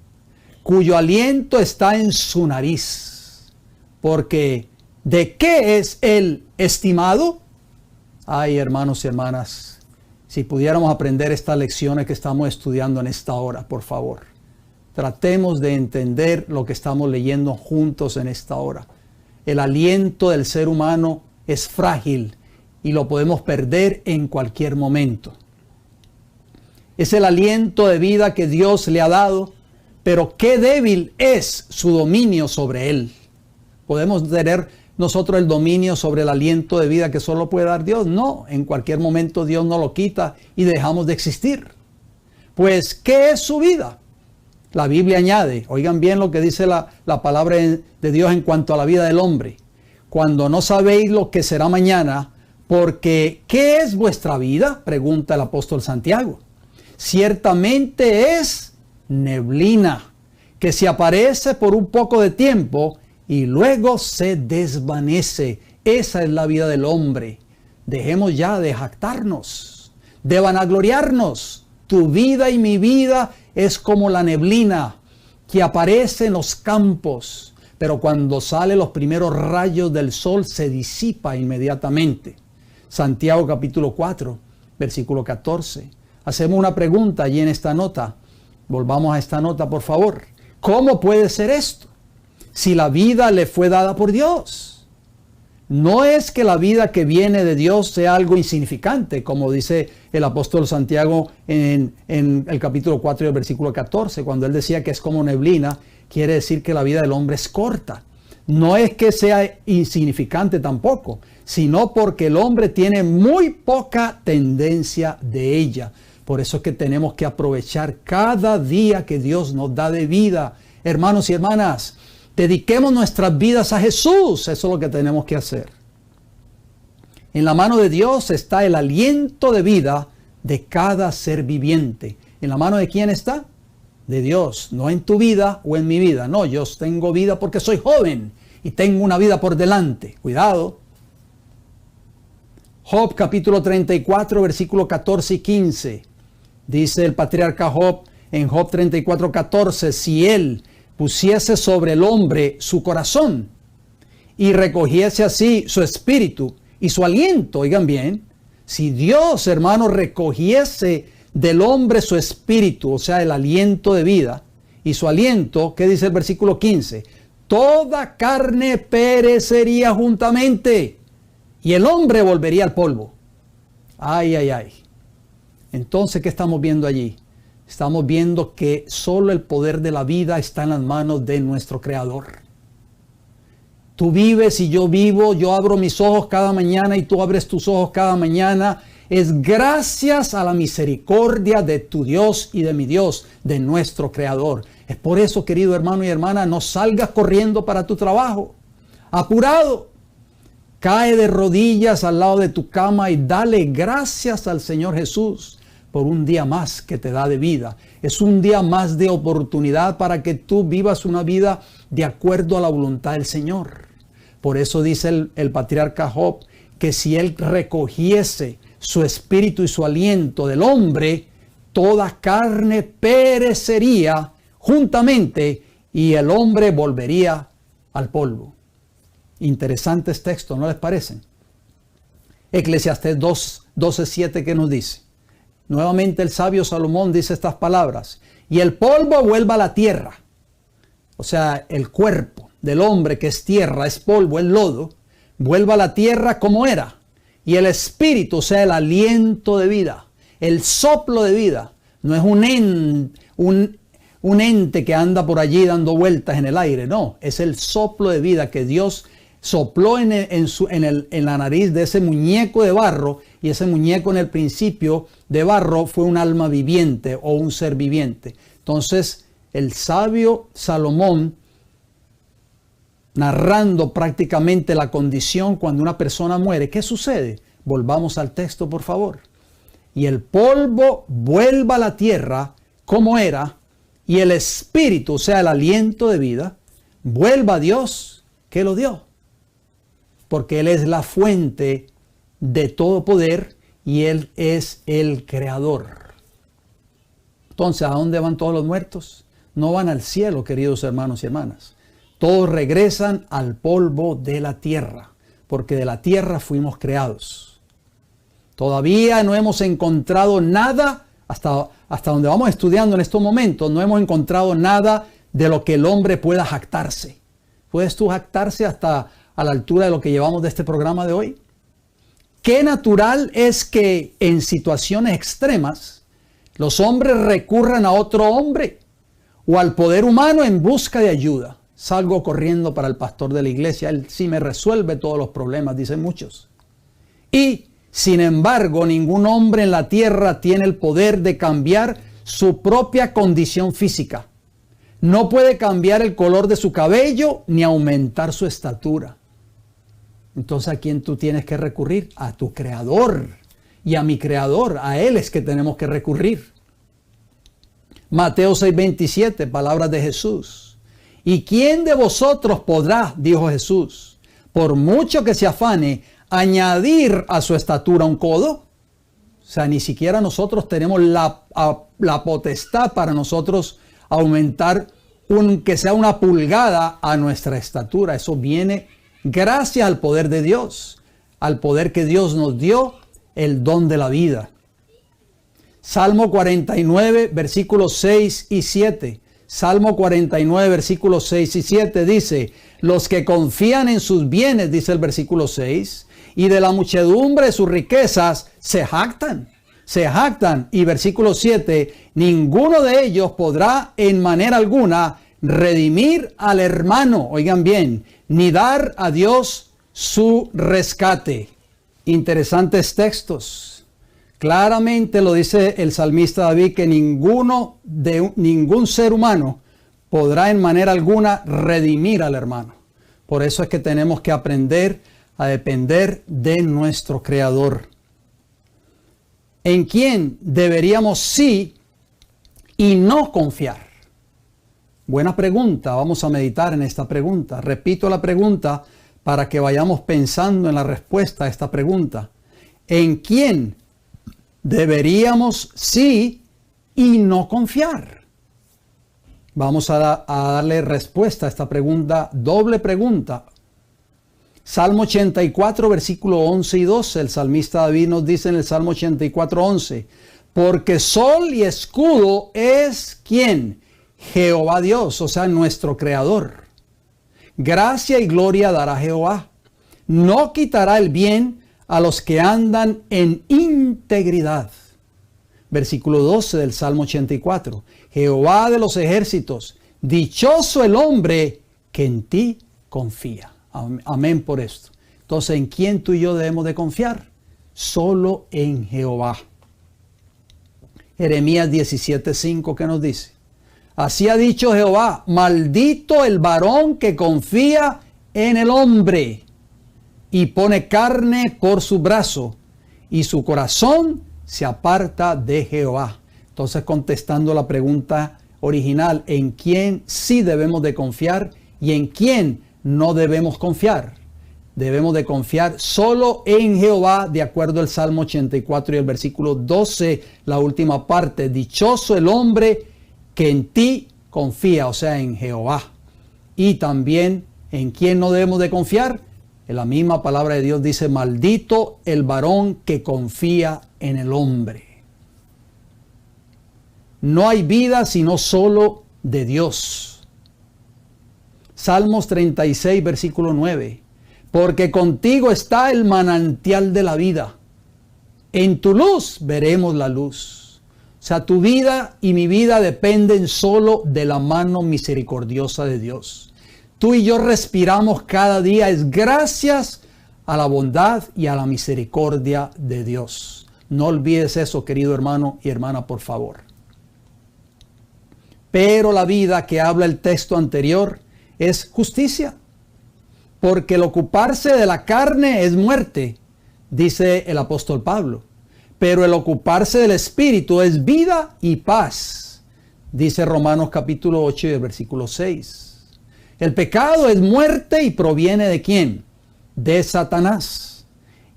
B: cuyo aliento está en su nariz. Porque, ¿de qué es él estimado? Ay, hermanos y hermanas, si pudiéramos aprender estas lecciones que estamos estudiando en esta hora, por favor. Tratemos de entender lo que estamos leyendo juntos en esta hora. El aliento del ser humano es frágil y lo podemos perder en cualquier momento. Es el aliento de vida que Dios le ha dado, pero qué débil es su dominio sobre él. ¿Podemos tener nosotros el dominio sobre el aliento de vida que solo puede dar Dios? No, en cualquier momento Dios nos lo quita y dejamos de existir. Pues, ¿qué es su vida? La Biblia añade, oigan bien lo que dice la palabra de Dios en cuanto a la vida del hombre. Cuando no sabéis lo que será mañana, porque ¿qué es vuestra vida? Pregunta el apóstol Santiago. Ciertamente es neblina, que se aparece por un poco de tiempo y luego se desvanece. Esa es la vida del hombre. Dejemos ya de jactarnos, de vanagloriarnos. Tu vida y mi vida es como la neblina que aparece en los campos, pero cuando salen los primeros rayos del sol se disipa inmediatamente. Santiago capítulo 4, versículo 14. Hacemos una pregunta allí en esta nota. Volvamos a esta nota, por favor. ¿Cómo puede ser esto? Si la vida le fue dada por Dios. No es que la vida que viene de Dios sea algo insignificante, como dice el apóstol Santiago en el capítulo 4 y el versículo 14, cuando él decía que es como neblina, quiere decir que la vida del hombre es corta. No es que sea insignificante tampoco, sino porque el hombre tiene muy poca tendencia de ella. Por eso es que tenemos que aprovechar cada día que Dios nos da de vida. Hermanos y hermanas, dediquemos nuestras vidas a Jesús. Eso es lo que tenemos que hacer. En la mano de Dios está el aliento de vida de cada ser viviente. ¿En la mano de quién está? De Dios. No en tu vida o en mi vida. No, yo tengo vida porque soy joven y tengo una vida por delante. Cuidado. Job capítulo 34, versículo 14 y 15. Dice el patriarca Job en Job 34, 14, si él pusiese sobre el hombre su corazón y recogiese así su espíritu y su aliento, oigan bien, si Dios, hermano, recogiese del hombre su espíritu, o sea, el aliento de vida y su aliento, ¿qué dice el versículo 15? Toda carne perecería juntamente y el hombre volvería al polvo. Ay, ay, ay. Entonces, ¿qué estamos viendo allí? Estamos viendo que solo el poder de la vida está en las manos de nuestro Creador. Tú vives y yo vivo, yo abro mis ojos cada mañana y tú abres tus ojos cada mañana. Es gracias a la misericordia de tu Dios y de mi Dios, de nuestro Creador. Es por eso, querido hermano y hermana, no salgas corriendo para tu trabajo. Apurado. Cae de rodillas al lado de tu cama y dale gracias al Señor Jesús por un día más que te da de vida. Es un día más de oportunidad para que tú vivas una vida de acuerdo a la voluntad del Señor. Por eso dice el patriarca Job que si él recogiese su espíritu y su aliento del hombre, toda carne perecería juntamente y el hombre volvería al polvo. Interesantes textos, ¿no les parecen? Eclesiastés 12:7 que nos dice. Nuevamente el sabio Salomón dice estas palabras. Y el polvo vuelva a la tierra. O sea, el cuerpo del hombre que es tierra, es polvo, es lodo. Vuelva a la tierra como era. Y el espíritu, o sea, el aliento de vida. El soplo de vida. No es un ente que anda por allí dando vueltas en el aire. No, es el soplo de vida que Dios sopló en la nariz de ese muñeco de barro, y ese muñeco en el principio de barro fue un alma viviente o un ser viviente. Entonces el sabio Salomón, narrando prácticamente la condición cuando una persona muere, ¿qué sucede? Volvamos al texto, por favor. Y el polvo vuelva a la tierra como era, y el espíritu, o sea, el aliento de vida, vuelva a Dios que lo dio. Porque Él es la fuente de todo poder y Él es el creador. Entonces, ¿a dónde van todos los muertos? No van al cielo, queridos hermanos y hermanas. Todos regresan al polvo de la tierra, porque de la tierra fuimos creados. Todavía no hemos encontrado nada, hasta donde vamos estudiando en estos momentos, no hemos encontrado nada de lo que el hombre pueda jactarse. ¿Puedes tú jactarse hasta a la altura de lo que llevamos de este programa de hoy? Qué natural es que en situaciones extremas los hombres recurran a otro hombre o al poder humano en busca de ayuda. Salgo corriendo para el pastor de la iglesia, él sí me resuelve todos los problemas, dicen muchos. Y sin embargo, ningún hombre en la tierra tiene el poder de cambiar su propia condición física. No puede cambiar el color de su cabello ni aumentar su estatura. Entonces, ¿a quién tú tienes que recurrir? A tu Creador y a mi Creador. A Él es que tenemos que recurrir. Mateo 6:27, palabras de Jesús. ¿Y quién de vosotros podrá, dijo Jesús, por mucho que se afane, añadir a su estatura un codo? O sea, ni siquiera nosotros tenemos la potestad para nosotros aumentar que sea una pulgada a nuestra estatura. Eso viene gracias al poder de Dios, al poder que Dios nos dio, el don de la vida. Salmo 49, versículos 6 y 7. Salmo 49, versículos 6 y 7 dice: los que confían en sus bienes, dice el versículo 6, y de la muchedumbre de sus riquezas se jactan. Se jactan. Y versículo 7, ninguno de ellos podrá en manera alguna redimir al hermano, oigan bien, ni dar a Dios su rescate. Interesantes textos. Claramente lo dice el salmista David, que ningún ser humano podrá en manera alguna redimir al hermano. Por eso es que tenemos que aprender a depender de nuestro Creador. ¿En quién deberíamos sí y no confiar? Buena pregunta, vamos a meditar en esta pregunta. Repito la pregunta para que vayamos pensando en la respuesta a esta pregunta. ¿En quién deberíamos sí y no confiar? Vamos a darle respuesta a esta pregunta, doble pregunta. Salmo 84, versículo 11 y 12. El salmista David nos dice en el Salmo 84, 11: porque sol y escudo es ¿quién? Jehová Dios, o sea, nuestro Creador. Gracia y gloria dará Jehová. No quitará el bien a los que andan en integridad. Versículo 12 del Salmo 84. Jehová de los ejércitos, dichoso el hombre que en ti confía. Amén por esto. Entonces, ¿en quién tú y yo debemos de confiar? Solo en Jehová. Jeremías 17:5, ¿qué nos dice? Así ha dicho Jehová: maldito el varón que confía en el hombre y pone carne por su brazo, y su corazón se aparta de Jehová. Entonces, contestando la pregunta original, ¿en quién sí debemos de confiar y en quién no debemos confiar? Debemos de confiar solo en Jehová, de acuerdo al Salmo 84 y el versículo 12, la última parte: dichoso el hombre que en ti confía, o sea, en Jehová. Y también, ¿en quién no debemos de confiar? En la misma palabra de Dios dice: maldito el varón que confía en el hombre. No hay vida sino solo de Dios. Salmos 36, versículo 9. Porque contigo está el manantial de la vida. En tu luz veremos la luz. O sea, tu vida y mi vida dependen solo de la mano misericordiosa de Dios. Tú y yo respiramos cada día es gracias a la bondad y a la misericordia de Dios. No olvides eso, querido hermano y hermana, por favor. Pero la vida que habla el texto anterior es justicia, porque el ocuparse de la carne es muerte, dice el apóstol Pablo. Pero el ocuparse del Espíritu es vida y paz, dice Romanos capítulo 8 y el versículo 6. El pecado es muerte y proviene ¿de quién? De Satanás.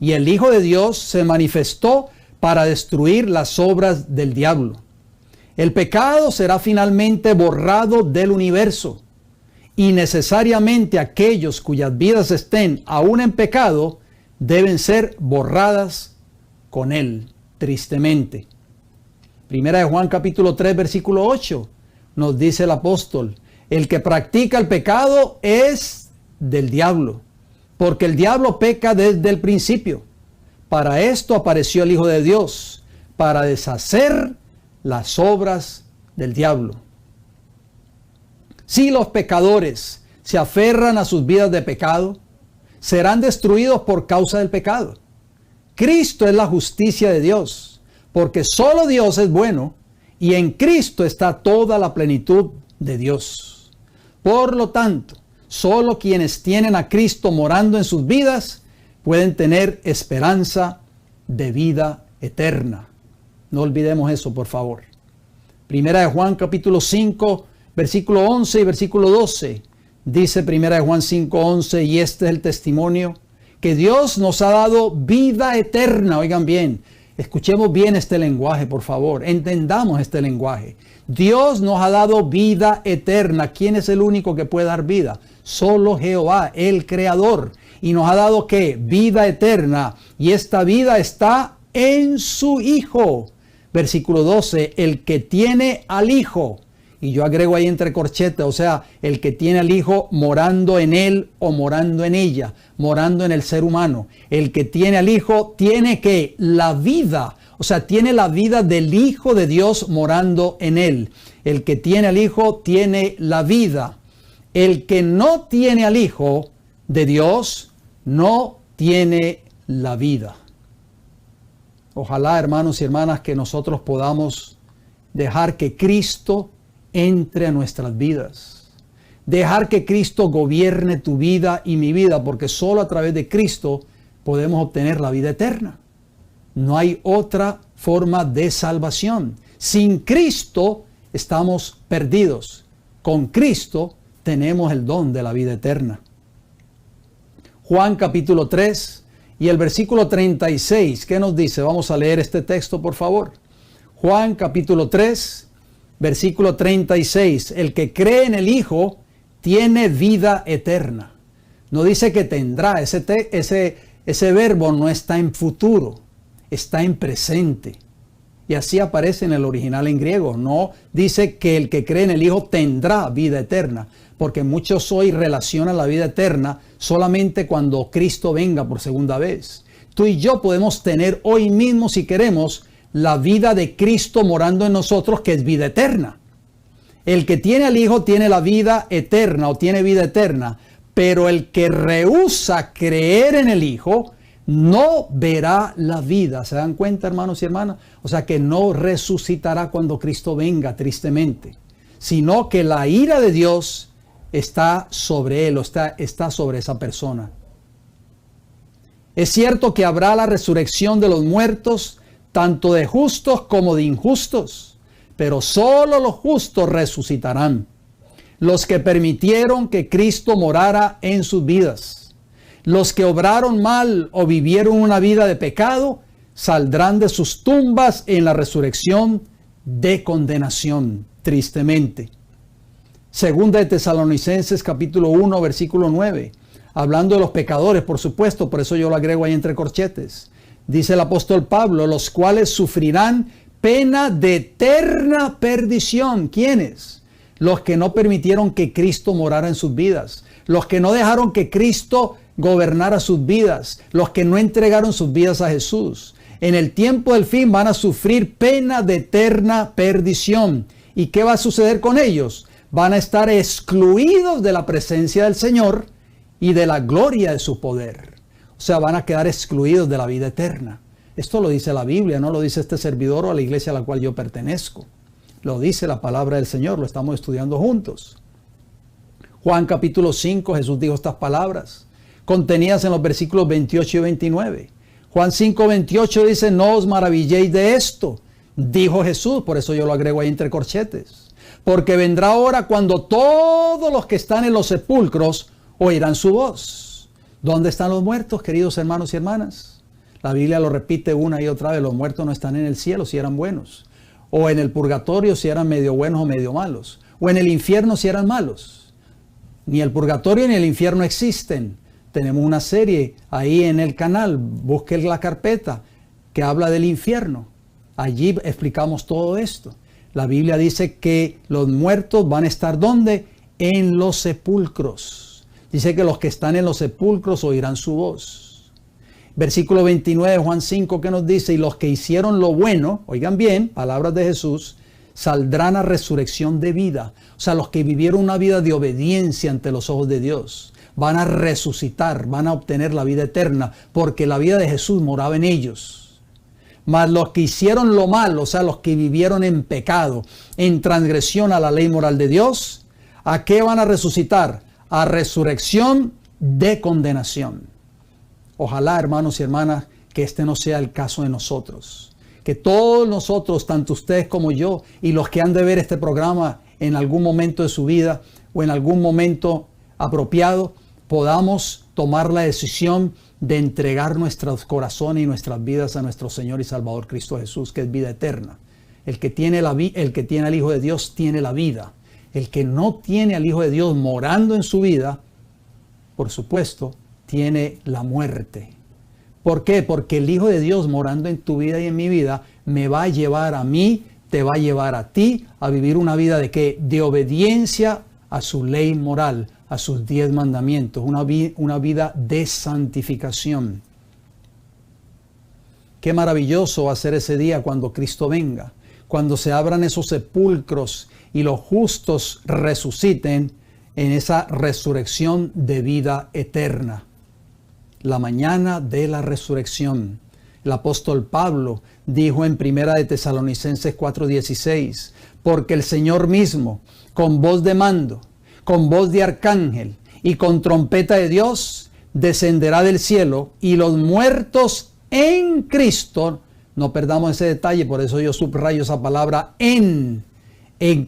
B: Y el Hijo de Dios se manifestó para destruir las obras del diablo. El pecado será finalmente borrado del universo. Y necesariamente aquellos cuyas vidas estén aún en pecado deben ser borradas con él, tristemente. Primera de Juan capítulo 3 versículo 8 nos dice el apóstol: el que practica el pecado es del diablo, porque el diablo peca desde el principio. Para esto apareció el Hijo de Dios, para deshacer las obras del diablo. Si los pecadores se aferran a sus vidas de pecado, serán destruidos por causa del pecado. Cristo es la justicia de Dios, porque solo Dios es bueno y en Cristo está toda la plenitud de Dios. Por lo tanto, solo quienes tienen a Cristo morando en sus vidas pueden tener esperanza de vida eterna. No olvidemos eso, por favor. Primera de Juan capítulo 5, versículo 11 y versículo 12. Dice Primera de Juan 5, 11, y este es el testimonio, que Dios nos ha dado vida eterna. Oigan bien, escuchemos bien este lenguaje, por favor. Entendamos este lenguaje. Dios nos ha dado vida eterna. ¿Quién es el único que puede dar vida? Solo Jehová, el Creador. Y nos ha dado ¿qué? Vida eterna. Y esta vida está en su Hijo. Versículo 12, el que tiene al Hijo Y yo agrego ahí entre corchetes, o sea, el que tiene al Hijo morando en él o morando en ella, morando en el ser humano. El que tiene al Hijo tiene que la vida, o sea, tiene la vida del Hijo de Dios morando en él. El que tiene al Hijo tiene la vida. El que no tiene al Hijo de Dios no tiene la vida. Ojalá, hermanos y hermanas, que nosotros podamos dejar que Cristo entre a nuestras vidas. Dejar que Cristo gobierne tu vida y mi vida, porque solo a través de Cristo podemos obtener la vida eterna. No hay otra forma de salvación. Sin Cristo estamos perdidos. Con Cristo tenemos el don de la vida eterna. Juan capítulo 3 y el versículo 36, ¿qué nos dice? Vamos a leer este texto, por favor. Juan capítulo 3, versículo 36. El que cree en el Hijo tiene vida eterna. No dice que tendrá. Ese verbo no está en futuro, está en presente. Y así aparece en el original en griego. No dice que el que cree en el Hijo tendrá vida eterna, porque muchos hoy relacionan la vida eterna solamente cuando Cristo venga por segunda vez. Tú y yo podemos tener hoy mismo, si queremos, la vida de Cristo morando en nosotros, que es vida eterna. El que tiene al Hijo tiene la vida eterna o tiene vida eterna, pero el que rehúsa creer en el Hijo no verá la vida. ¿Se dan cuenta, hermanos y hermanas? O sea, que no resucitará cuando Cristo venga, tristemente, sino que la ira de Dios está sobre él, o está sobre esa persona. Es cierto que habrá la resurrección de los muertos, tanto de justos como de injustos, pero solo los justos resucitarán. Los que permitieron que Cristo morara en sus vidas. Los que obraron mal o vivieron una vida de pecado, saldrán de sus tumbas en la resurrección de condenación, tristemente. Segunda de Tesalonicenses capítulo 1, versículo 9. Hablando de los pecadores, por supuesto, por eso yo lo agrego ahí entre corchetes. Dice el apóstol Pablo, los cuales sufrirán pena de eterna perdición. ¿Quiénes? Los que no permitieron que Cristo morara en sus vidas. Los que no dejaron que Cristo gobernara sus vidas. Los que no entregaron sus vidas a Jesús. En el tiempo del fin van a sufrir pena de eterna perdición. ¿Y qué va a suceder con ellos? Van a estar excluidos de la presencia del Señor y de la gloria de su poder. O sea, van a quedar excluidos de la vida eterna. Esto lo dice la Biblia, no lo dice este servidor o a la iglesia a la cual yo pertenezco. Lo dice la palabra del Señor, lo estamos estudiando juntos. Juan capítulo 5, Jesús dijo estas palabras, contenidas en los versículos 28 y 29. Juan 5, 28 dice, no os maravilléis de esto, dijo Jesús, por eso yo lo agrego ahí entre corchetes. Porque vendrá hora cuando todos los que están en los sepulcros oirán su voz. ¿Dónde están los muertos, queridos hermanos y hermanas? La Biblia lo repite una y otra vez, los muertos no están en el cielo si eran buenos, o en el purgatorio si eran medio buenos o medio malos, o en el infierno si eran malos. Ni el purgatorio ni el infierno existen. Tenemos una serie ahí en el canal, busquen la carpeta, que habla del infierno. Allí explicamos todo esto. La Biblia dice que los muertos van a estar ¿dónde? En los sepulcros. Dice que los que están en los sepulcros oirán su voz. Versículo 29 de Juan 5, ¿qué nos dice? Y los que hicieron lo bueno, oigan bien, palabras de Jesús, saldrán a resurrección de vida. O sea, los que vivieron una vida de obediencia ante los ojos de Dios, van a resucitar, van a obtener la vida eterna, porque la vida de Jesús moraba en ellos. Mas los que hicieron lo malo, o sea, los que vivieron en pecado, en transgresión a la ley moral de Dios, ¿a qué van a resucitar? A resurrección de condenación. Ojalá, hermanos y hermanas, que este no sea el caso de nosotros. Que todos nosotros, tanto ustedes como yo, y los que han de ver este programa en algún momento de su vida o en algún momento apropiado, podamos tomar la decisión de entregar nuestros corazones y nuestras vidas a nuestro Señor y Salvador Cristo Jesús, que es vida eterna. El que tiene al Hijo de Dios tiene la vida. El que no tiene al Hijo de Dios morando en su vida, por supuesto, tiene la muerte. ¿Por qué? Porque el Hijo de Dios morando en tu vida y en mi vida me va a llevar a mí te va a llevar a ti a vivir una vida de ¿qué? De obediencia a su ley moral, a sus 10 mandamientos, una vida de santificación. Qué maravilloso va a ser ese día cuando Cristo venga, cuando se abran esos sepulcros y los justos resuciten en esa resurrección de vida eterna. La mañana de la resurrección. El apóstol Pablo dijo en 1 de Tesalonicenses 4:16, porque el Señor mismo, con voz de mando, con voz de arcángel y con trompeta de Dios, descenderá del cielo y los muertos en Cristo, no perdamos ese detalle, por eso yo subrayo esa palabra en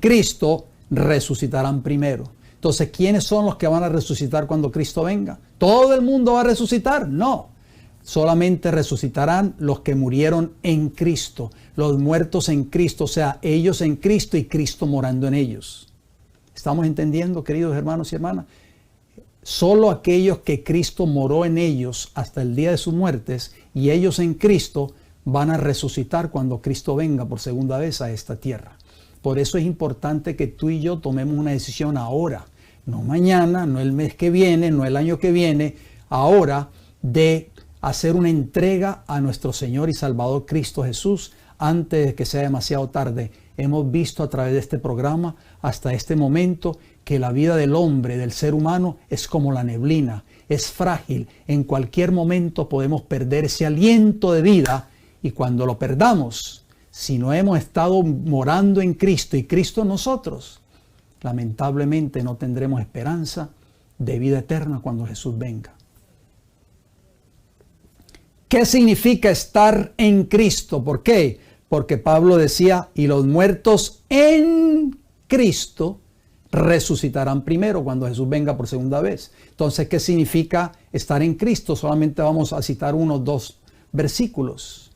B: Cristo, resucitarán primero. Entonces, ¿quiénes son los que van a resucitar cuando Cristo venga? ¿Todo el mundo va a resucitar? No. Solamente resucitarán los que murieron en Cristo, los muertos en Cristo, o sea, ellos en Cristo y Cristo morando en ellos. ¿Estamos entendiendo, queridos hermanos y hermanas? Solo aquellos que Cristo moró en ellos hasta el día de sus muertes y ellos en Cristo van a resucitar cuando Cristo venga por segunda vez a esta tierra. Por eso es importante que tú y yo tomemos una decisión ahora, no mañana, no el mes que viene, no el año que viene, ahora, de hacer una entrega a nuestro Señor y Salvador Cristo Jesús antes de que sea demasiado tarde. Hemos visto a través de este programa hasta este momento que la vida del hombre, del ser humano, es como la neblina, es frágil. En cualquier momento podemos perder ese aliento de vida y cuando lo perdamos, si no hemos estado morando en Cristo y Cristo en nosotros, lamentablemente no tendremos esperanza de vida eterna cuando Jesús venga. ¿Qué significa estar en Cristo? ¿Por qué? Porque Pablo decía, y los muertos en Cristo resucitarán primero cuando Jesús venga por segunda vez. Entonces, ¿qué significa estar en Cristo? Solamente vamos a citar unos 2 versículos.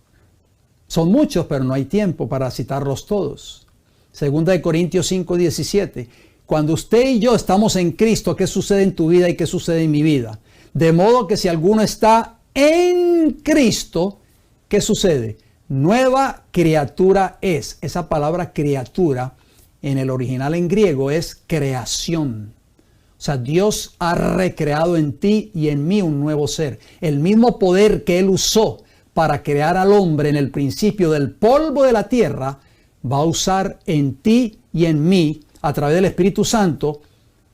B: Son muchos, pero no hay tiempo para citarlos todos. Segunda de Corintios 5:17. Cuando usted y yo estamos en Cristo, ¿qué sucede en tu vida y qué sucede en mi vida? De modo que si alguno está en Cristo, ¿qué sucede? Nueva criatura es. Esa palabra criatura en el original en griego es creación. O sea, Dios ha recreado en ti y en mí un nuevo ser. El mismo poder que Él usó para crear al hombre en el principio del polvo de la tierra, va a usar en ti y en mí, a través del Espíritu Santo,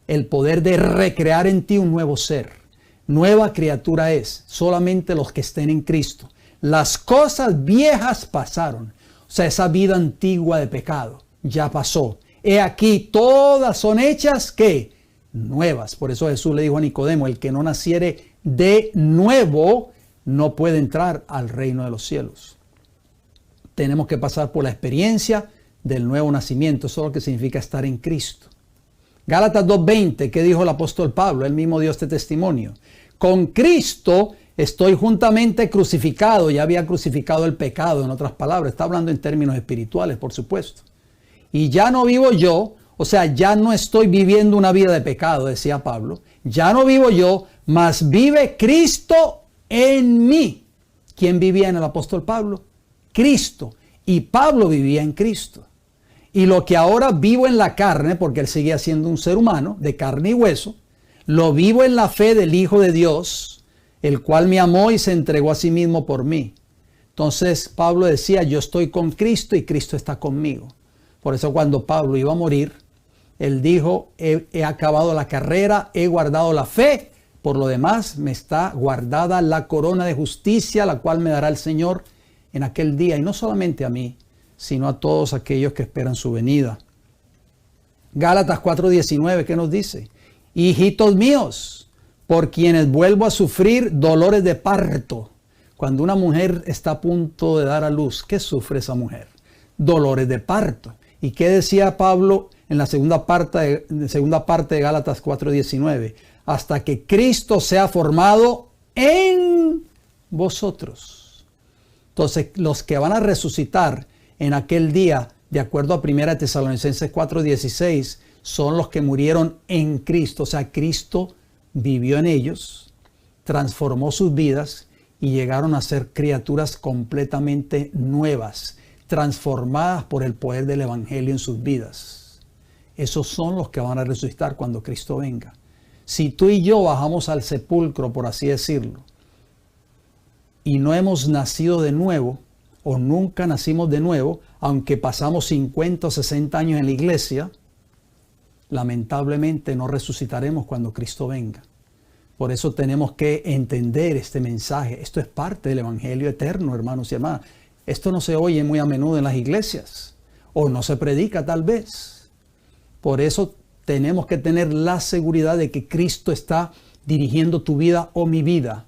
B: el poder de recrear en ti un nuevo ser. Nueva criatura es solamente los que estén en Cristo. Las cosas viejas pasaron. O sea, esa vida antigua de pecado ya pasó. He aquí, todas son hechas, ¿qué? Nuevas. Por eso Jesús le dijo a Nicodemo, el que no naciere de nuevo no puede entrar al reino de los cielos. Tenemos que pasar por la experiencia del nuevo nacimiento. Eso es lo que significa estar en Cristo. Gálatas 2:20, ¿qué dijo el apóstol Pablo? Él mismo dio este testimonio. Con Cristo estoy juntamente crucificado. Ya había crucificado el pecado, en otras palabras. Está hablando en términos espirituales, por supuesto. Y ya no vivo yo, o sea, ya no estoy viviendo una vida de pecado, decía Pablo. Ya no vivo yo, mas vive Cristo en mí. ¿Quién vivía en el apóstol Pablo? Cristo. Y Pablo vivía en Cristo. Y lo que ahora vivo en la carne, porque él seguía siendo un ser humano de carne y hueso, lo vivo en la fe del Hijo de Dios, el cual me amó y se entregó a sí mismo por mí. Entonces Pablo decía, yo estoy con Cristo y Cristo está conmigo. Por eso cuando Pablo iba a morir, él dijo, he acabado la carrera, he guardado la fe, por lo demás me está guardada la corona de justicia, la cual me dará el Señor en aquel día, y no solamente a mí, sino a todos aquellos que esperan su venida. Gálatas 4:19, ¿qué nos dice? Hijitos míos, por quienes vuelvo a sufrir dolores de parto. Cuando una mujer está a punto de dar a luz, ¿qué sufre esa mujer? Dolores de parto. ¿Y qué decía Pablo en la segunda parte de Gálatas 4:19? Hasta que Cristo sea formado en vosotros. Entonces, los que van a resucitar en aquel día, de acuerdo a 1 Tesalonicenses 4:16, son los que murieron en Cristo. O sea, Cristo vivió en ellos, transformó sus vidas y llegaron a ser criaturas completamente nuevas. transformadas por el poder del Evangelio en sus vidas. Esos son los que van a resucitar cuando Cristo venga. Si tú y yo bajamos al sepulcro, por así decirlo, y no hemos nacido de nuevo, o nunca nacimos de nuevo, aunque pasamos 50 o 60 años en la iglesia, lamentablemente no resucitaremos cuando Cristo venga. Por eso tenemos que entender este mensaje. Esto es parte del Evangelio eterno, hermanos y hermanas. Esto no se oye muy a menudo en las iglesias, o no se predica tal vez. Por eso tenemos que tener la seguridad de que Cristo está dirigiendo tu vida o mi vida,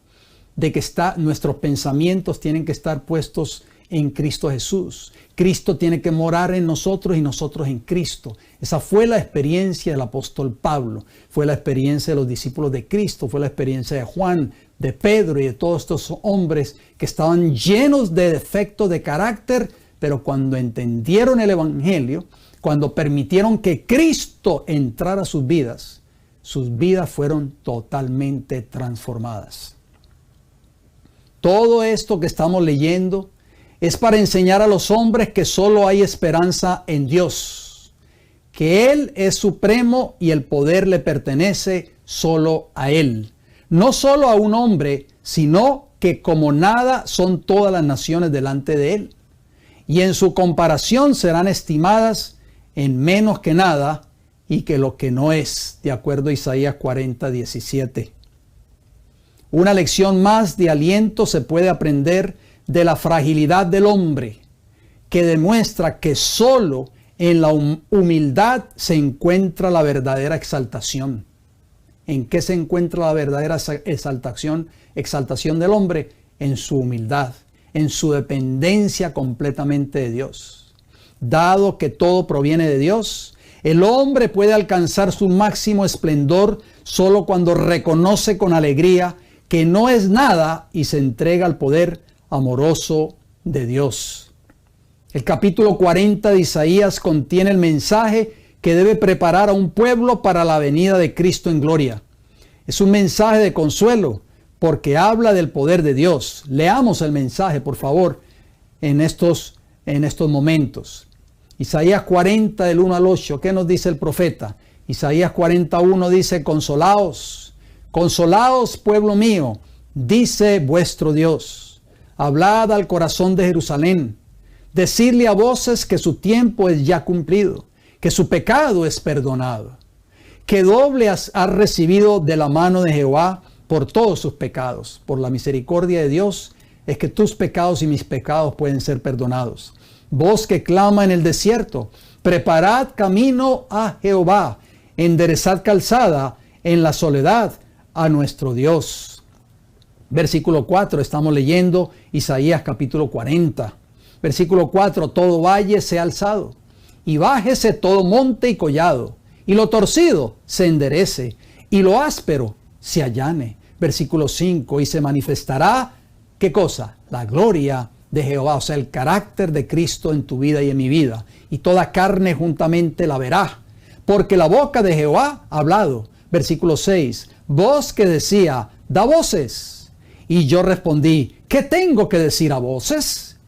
B: de que nuestros pensamientos tienen que estar puestos en Cristo Jesús. Cristo tiene que morar en nosotros y nosotros en Cristo. Esa fue la experiencia del apóstol Pablo, fue la experiencia de los discípulos de Cristo, fue la experiencia de Juan, de Pedro y de todos estos hombres que estaban llenos de defectos de carácter, pero cuando entendieron el Evangelio, cuando permitieron que Cristo entrara a sus vidas fueron totalmente transformadas. Todo esto que estamos leyendo es para enseñar a los hombres que solo hay esperanza en Dios, que Él es supremo y el poder le pertenece solo a Él. No solo a un hombre, sino que como nada son todas las naciones delante de Él. Y en su comparación serán estimadas en menos que nada y que lo que no es, de acuerdo a Isaías 40, 17. Una lección más de aliento se puede aprender de la fragilidad del hombre, que demuestra que solo en la humildad se encuentra la verdadera exaltación. ¿En qué se encuentra la verdadera exaltación del hombre? En su humildad, en su dependencia completamente de Dios. Dado que todo proviene de Dios, el hombre puede alcanzar su máximo esplendor solo cuando reconoce con alegría que no es nada y se entrega al poder amoroso de Dios. El capítulo 40 de Isaías contiene el mensaje que debe preparar a un pueblo para la venida de Cristo en gloria. Es un mensaje de consuelo porque habla del poder de Dios. Leamos el mensaje, por favor, en estos momentos. Isaías 40 del 1 al 8, ¿qué nos dice el profeta? Isaías 41 dice: consolaos, consolaos, pueblo mío, dice vuestro Dios. Hablad al corazón de Jerusalén, decidle a voces que su tiempo es ya cumplido, que su pecado es perdonado, que doble has recibido de la mano de Jehová por todos sus pecados. Por la misericordia de Dios es que tus pecados y mis pecados pueden ser perdonados. Voz que clama en el desierto, preparad camino a Jehová, enderezad calzada en la soledad a nuestro Dios. Versículo 4, estamos leyendo Isaías capítulo 40. Versículo 4, todo valle sea alzado, y bájese todo monte y collado, y lo torcido se enderece, y lo áspero se allane. Versículo 5, y se manifestará, ¿qué cosa? La gloria de Jehová, o sea, el carácter de Cristo en tu vida y en mi vida, y toda carne juntamente la verá, porque la boca de Jehová ha hablado. Versículo 6, voz que decía, da voces. Y yo respondí, ¿qué tengo que decir a voces?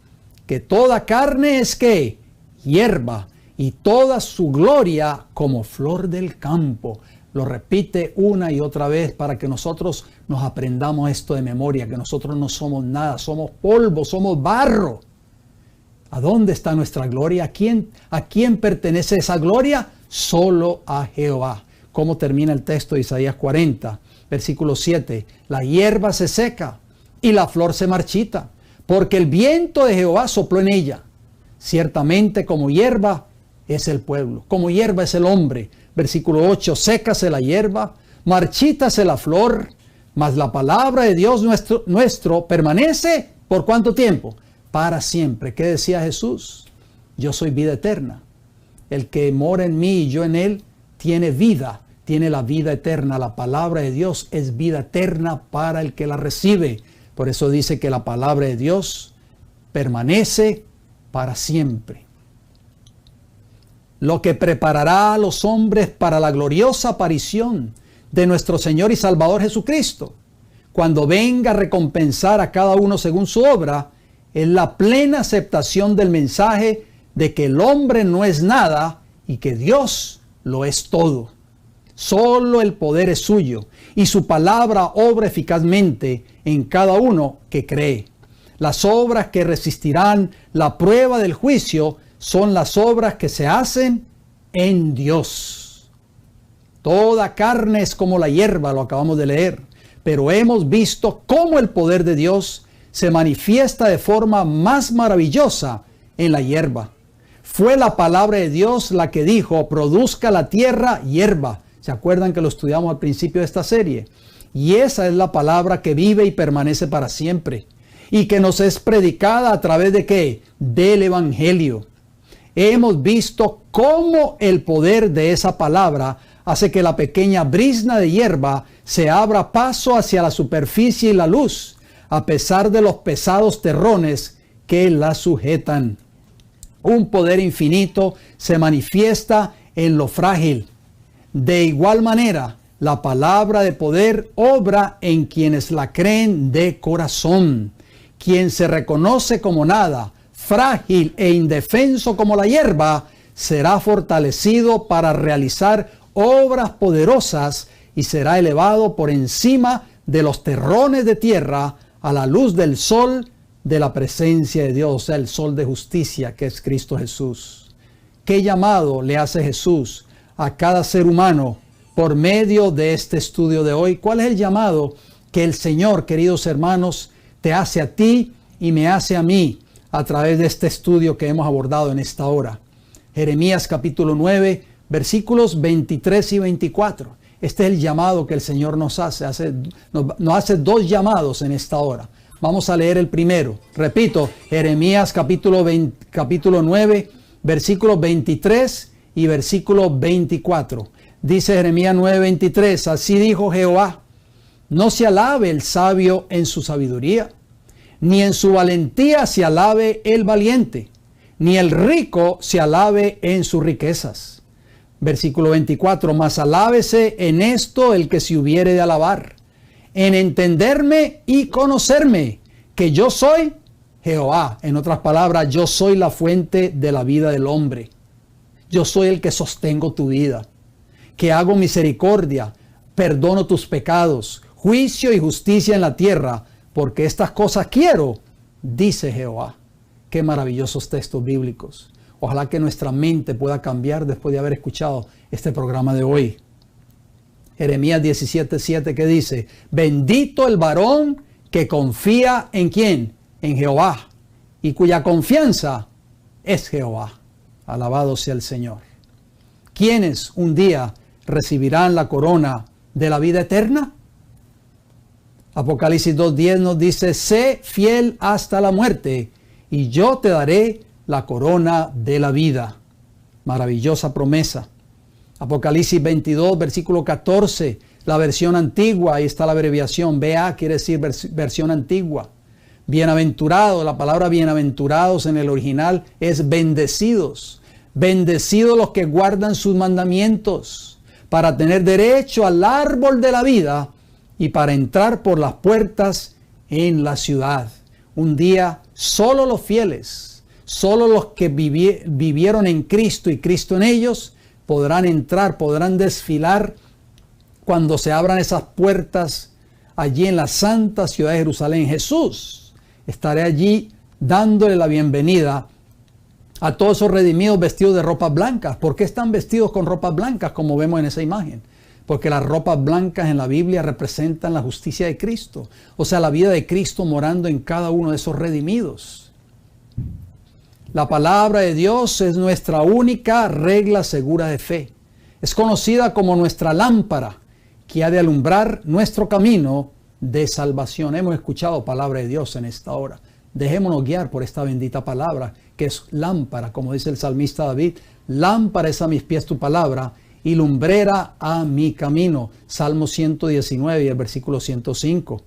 B: Que toda carne es que hierba, y toda su gloria como flor del campo. Lo repite una y otra vez para que nosotros nos aprendamos esto de memoria, que nosotros no somos nada, somos polvo, somos barro. ¿A dónde está nuestra gloria? ¿A quién pertenece esa gloria? Solo a Jehová. ¿Cómo termina el texto de Isaías 40? Versículo 7. La hierba se seca y la flor se marchita, porque el viento de Jehová sopló en ella. Ciertamente como hierba es el pueblo, como hierba es el hombre. Versículo 8. Sécase la hierba, marchítase la flor, mas la palabra de Dios nuestro permanece ¿por cuánto tiempo? Para siempre. ¿Qué decía Jesús? Yo soy vida eterna. El que mora en mí y yo en él tiene vida, tiene la vida eterna. La palabra de Dios es vida eterna para el que la recibe. Por eso dice que la palabra de Dios permanece para siempre. Lo que preparará a los hombres para la gloriosa aparición de nuestro Señor y Salvador Jesucristo, cuando venga a recompensar a cada uno según su obra, es la plena aceptación del mensaje de que el hombre no es nada y que Dios lo es todo. Solo el poder es suyo y su palabra obra eficazmente en cada uno que cree. Las obras que resistirán la prueba del juicio son las obras que se hacen en Dios. Toda carne es como la hierba, lo acabamos de leer, pero hemos visto cómo el poder de Dios se manifiesta de forma más maravillosa en la hierba. Fue la palabra de Dios la que dijo: produzca la tierra hierba. ¿Se acuerdan que lo estudiamos al principio de esta serie? Y esa es la palabra que vive y permanece para siempre, y que nos es predicada a través de ¿qué? Del Evangelio. Hemos visto cómo el poder de esa palabra hace que la pequeña brizna de hierba se abra paso hacia la superficie y la luz, a pesar de los pesados terrones que la sujetan. Un poder infinito se manifiesta en lo frágil. De igual manera, la palabra de poder obra en quienes la creen de corazón. Quien se reconoce como nada, frágil e indefenso como la hierba, será fortalecido para realizar obras poderosas y será elevado por encima de los terrones de tierra a la luz del sol de la presencia de Dios, o sea, el sol de justicia que es Cristo Jesús. ¿Qué llamado le hace Jesús a cada ser humano por medio de este estudio de hoy? ¿Cuál es el llamado que el Señor, queridos hermanos, te hace a ti y me hace a mí a través de este estudio que hemos abordado en esta hora? Jeremías capítulo 9, versículos 23 y 24. Este es el llamado que el Señor nos hace. Nos hace dos llamados en esta hora. Vamos a leer el primero. Repito, Jeremías capítulo 9, versículos 23 y versículo 24. Dice Jeremías 9:23, así dijo Jehová: no se alabe el sabio en su sabiduría, ni en su valentía se alabe el valiente, ni el rico se alabe en sus riquezas. Versículo 24, mas alábese en esto el que se hubiere de alabar, en entenderme y conocerme, que yo soy Jehová. En otras palabras, yo soy la fuente de la vida del hombre. Yo soy el que sostengo tu vida, que hago misericordia, perdono tus pecados, juicio y justicia en la tierra, porque estas cosas quiero, dice Jehová. Qué maravillosos textos bíblicos. Ojalá que nuestra mente pueda cambiar después de haber escuchado este programa de hoy. Jeremías 17:7 que dice: bendito el varón que confía ¿en quién? En Jehová, y cuya confianza es Jehová. Alabado sea el Señor. ¿Quiénes un día recibirán la corona de la vida eterna? Apocalipsis 2:10 nos dice: sé fiel hasta la muerte, y yo te daré la corona de la vida. Maravillosa promesa. Apocalipsis 22, versículo 14, la versión antigua, ahí está la abreviación, BA quiere decir versión antigua. Bienaventurado, la palabra bienaventurados en el original es bendecidos. Bendecidos los que guardan sus mandamientos, para tener derecho al árbol de la vida y para entrar por las puertas en la ciudad. Un día solo los fieles, solo los que vivieron en Cristo y Cristo en ellos, podrán entrar, podrán desfilar cuando se abran esas puertas allí en la santa ciudad de Jerusalén. Jesús estará allí dándole la bienvenida a todos esos redimidos vestidos de ropas blancas. ¿Por qué están vestidos con ropas blancas como vemos en esa imagen? Porque las ropas blancas en la Biblia representan la justicia de Cristo. O sea, la vida de Cristo morando en cada uno de esos redimidos. La palabra de Dios es nuestra única regla segura de fe. Es conocida como nuestra lámpara que ha de alumbrar nuestro camino de salvación. Hemos escuchado palabra de Dios en esta hora. Dejémonos guiar por esta bendita palabra que es lámpara, como dice el salmista David. Lámpara es a mis pies tu palabra y lumbrera a mi camino. Salmo 119 y el versículo 105.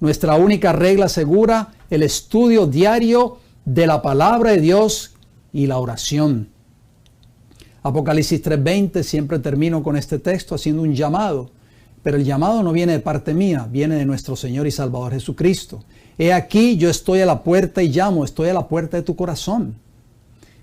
B: Nuestra única regla segura, el estudio diario de la palabra de Dios y la oración. Apocalipsis 3:20, siempre termino con este texto haciendo un llamado, pero el llamado no viene de parte mía, viene de nuestro Señor y Salvador Jesucristo. He aquí, yo estoy a la puerta y llamo, estoy a la puerta de tu corazón.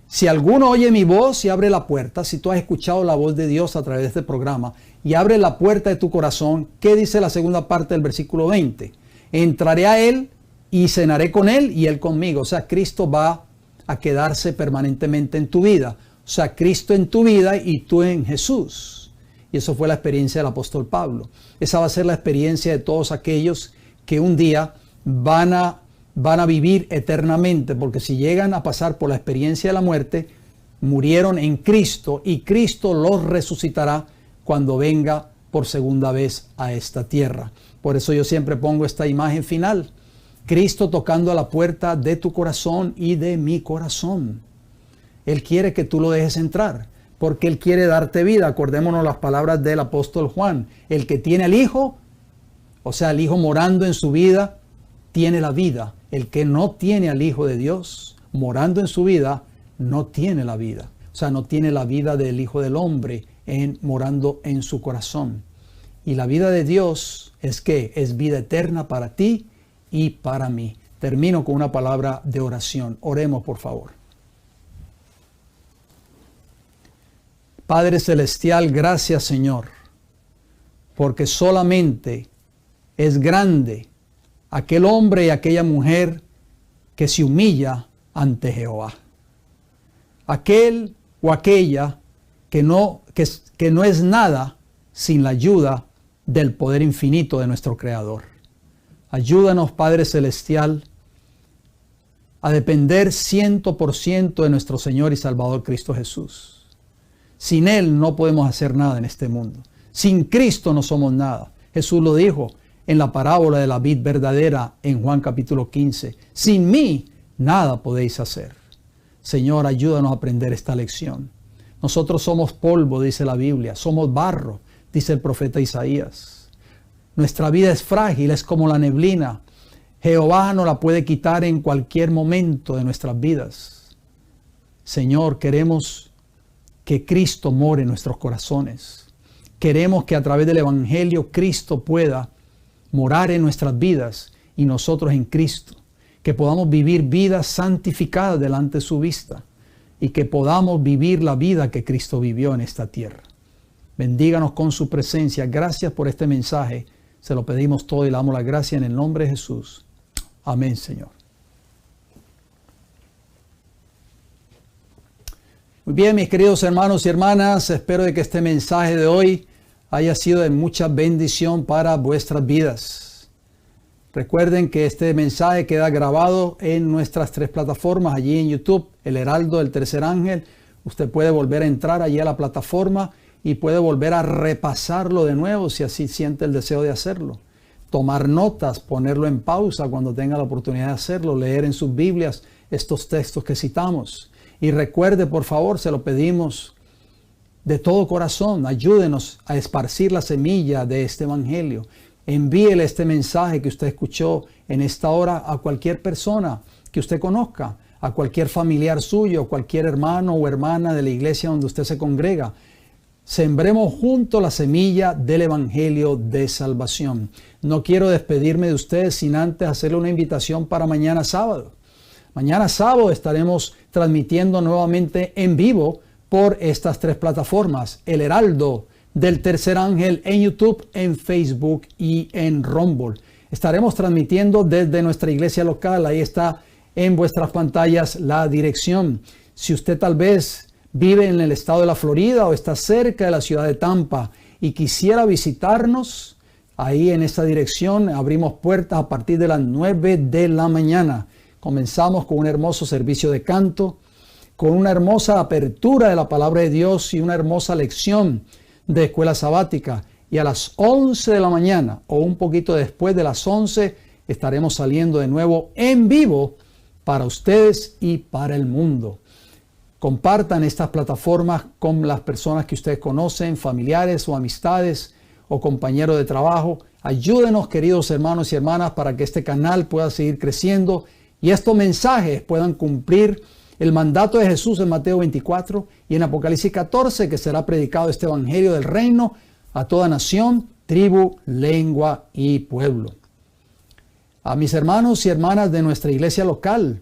B: Si alguno oye mi voz y abre la puerta, si tú has escuchado la voz de Dios a través de este programa y abre la puerta de tu corazón, ¿qué dice la segunda parte del versículo 20? Entraré a Él y cenaré con Él y Él conmigo. O sea, Cristo va a quedarse permanentemente en tu vida. O sea, Cristo en tu vida y tú en Jesús. Y eso fue la experiencia del apóstol Pablo. Esa va a ser la experiencia de todos aquellos que un día van a vivir eternamente, porque si llegan a pasar por la experiencia de la muerte, murieron en Cristo y Cristo los resucitará cuando venga por segunda vez a esta tierra. Por eso yo siempre pongo esta imagen final. Cristo tocando a la puerta de tu corazón y de mi corazón. Él quiere que tú lo dejes entrar, porque Él quiere darte vida. Acordémonos las palabras del apóstol Juan. El que tiene al Hijo, o sea, el Hijo morando en su vida, tiene la vida. El que no tiene al Hijo de Dios morando en su vida, no tiene la vida. O sea, no tiene la vida del Hijo del Hombre morando en su corazón. Y la vida de Dios es que es vida eterna para ti y para mí. Termino con una palabra de oración. Oremos, por favor. Padre Celestial, gracias, Señor, porque solamente es grande aquel hombre y aquella mujer que se humilla ante Jehová. Aquel o aquella que no es nada sin la ayuda del poder infinito de nuestro Creador. Ayúdanos, Padre Celestial, a depender 100% de nuestro Señor y Salvador Cristo Jesús. Sin Él no podemos hacer nada en este mundo. Sin Cristo no somos nada. Jesús lo dijo en la parábola de la vid verdadera en Juan capítulo 15. Sin mí nada podéis hacer. Señor, ayúdanos a aprender esta lección. Nosotros somos polvo, dice la Biblia. Somos barro, dice el profeta Isaías. Nuestra vida es frágil, es como la neblina. Jehová nos la puede quitar en cualquier momento de nuestras vidas. Señor, queremos que Cristo more en nuestros corazones. Queremos que a través del Evangelio Cristo pueda morar en nuestras vidas y nosotros en Cristo. Que podamos vivir vidas santificadas delante de su vista y que podamos vivir la vida que Cristo vivió en esta tierra. Bendíganos con su presencia. Gracias por este mensaje. Se lo pedimos todo y le damos la gracia en el nombre de Jesús. Amén, Señor. Muy bien, mis queridos hermanos y hermanas, espero de que este mensaje de hoy haya sido de mucha bendición para vuestras vidas. Recuerden que este mensaje queda grabado en nuestras 3 plataformas, allí en YouTube, El Heraldo del Tercer Ángel. Usted puede volver a entrar allí a la plataforma y puede volver a repasarlo de nuevo si así siente el deseo de hacerlo. Tomar notas, ponerlo en pausa cuando tenga la oportunidad de hacerlo, leer en sus Biblias estos textos que citamos. Y recuerde, por favor, se lo pedimos de todo corazón, ayúdenos a esparcir la semilla de este evangelio. Envíele este mensaje que usted escuchó en esta hora a cualquier persona que usted conozca, a cualquier familiar suyo, cualquier hermano o hermana de la iglesia donde usted se congrega. Sembremos juntos la semilla del evangelio de salvación. No quiero despedirme de ustedes sin antes hacerle una invitación para mañana sábado. Mañana sábado estaremos transmitiendo nuevamente en vivo por estas 3 plataformas. El Heraldo del Tercer Ángel en YouTube, en Facebook y en Rumble. Estaremos transmitiendo desde nuestra iglesia local. Ahí está en vuestras pantallas la dirección. Si usted tal vez vive en el estado de la Florida o está cerca de la ciudad de Tampa y quisiera visitarnos, ahí en esta dirección abrimos puertas a partir de las 9 de la mañana. Comenzamos con un hermoso servicio de canto, con una hermosa apertura de la palabra de Dios y una hermosa lección de escuela sabática. Y a las 11 de la mañana o un poquito después de las 11 estaremos saliendo de nuevo en vivo para ustedes y para el mundo. Compartan estas plataformas con las personas que ustedes conocen, familiares o amistades o compañeros de trabajo. Ayúdenos, queridos hermanos y hermanas, para que este canal pueda seguir creciendo y estos mensajes puedan cumplir el mandato de Jesús en Mateo 24 y en Apocalipsis 14, que será predicado este evangelio del reino a toda nación, tribu, lengua y pueblo. A mis hermanos y hermanas de nuestra iglesia local,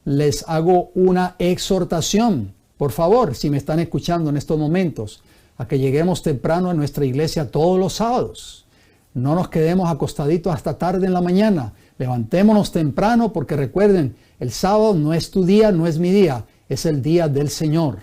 B: les hago una exhortación. Por favor, si me están escuchando en estos momentos, a que lleguemos temprano a nuestra iglesia todos los sábados. No nos quedemos acostaditos hasta tarde en la mañana. Levantémonos temprano porque recuerden, el sábado no es tu día, no es mi día, es el día del Señor.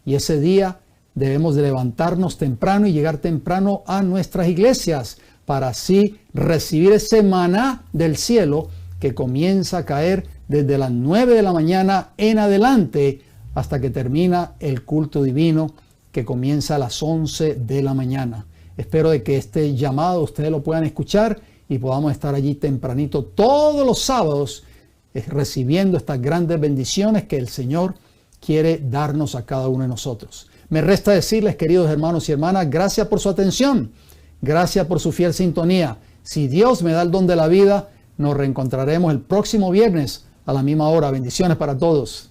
B: Y ese día debemos de levantarnos temprano y llegar temprano a nuestras iglesias para así recibir ese maná del cielo que comienza a caer desde las 9 de la mañana en adelante hasta que termina el culto divino que comienza a las 11 de la mañana. Espero de que este llamado ustedes lo puedan escuchar y podamos estar allí tempranito todos los sábados recibiendo estas grandes bendiciones que el Señor quiere darnos a cada uno de nosotros. Me resta decirles, queridos hermanos y hermanas, gracias por su atención, gracias por su fiel sintonía. Si Dios me da el don de la vida, nos reencontraremos el próximo viernes a la misma hora. Bendiciones para todos.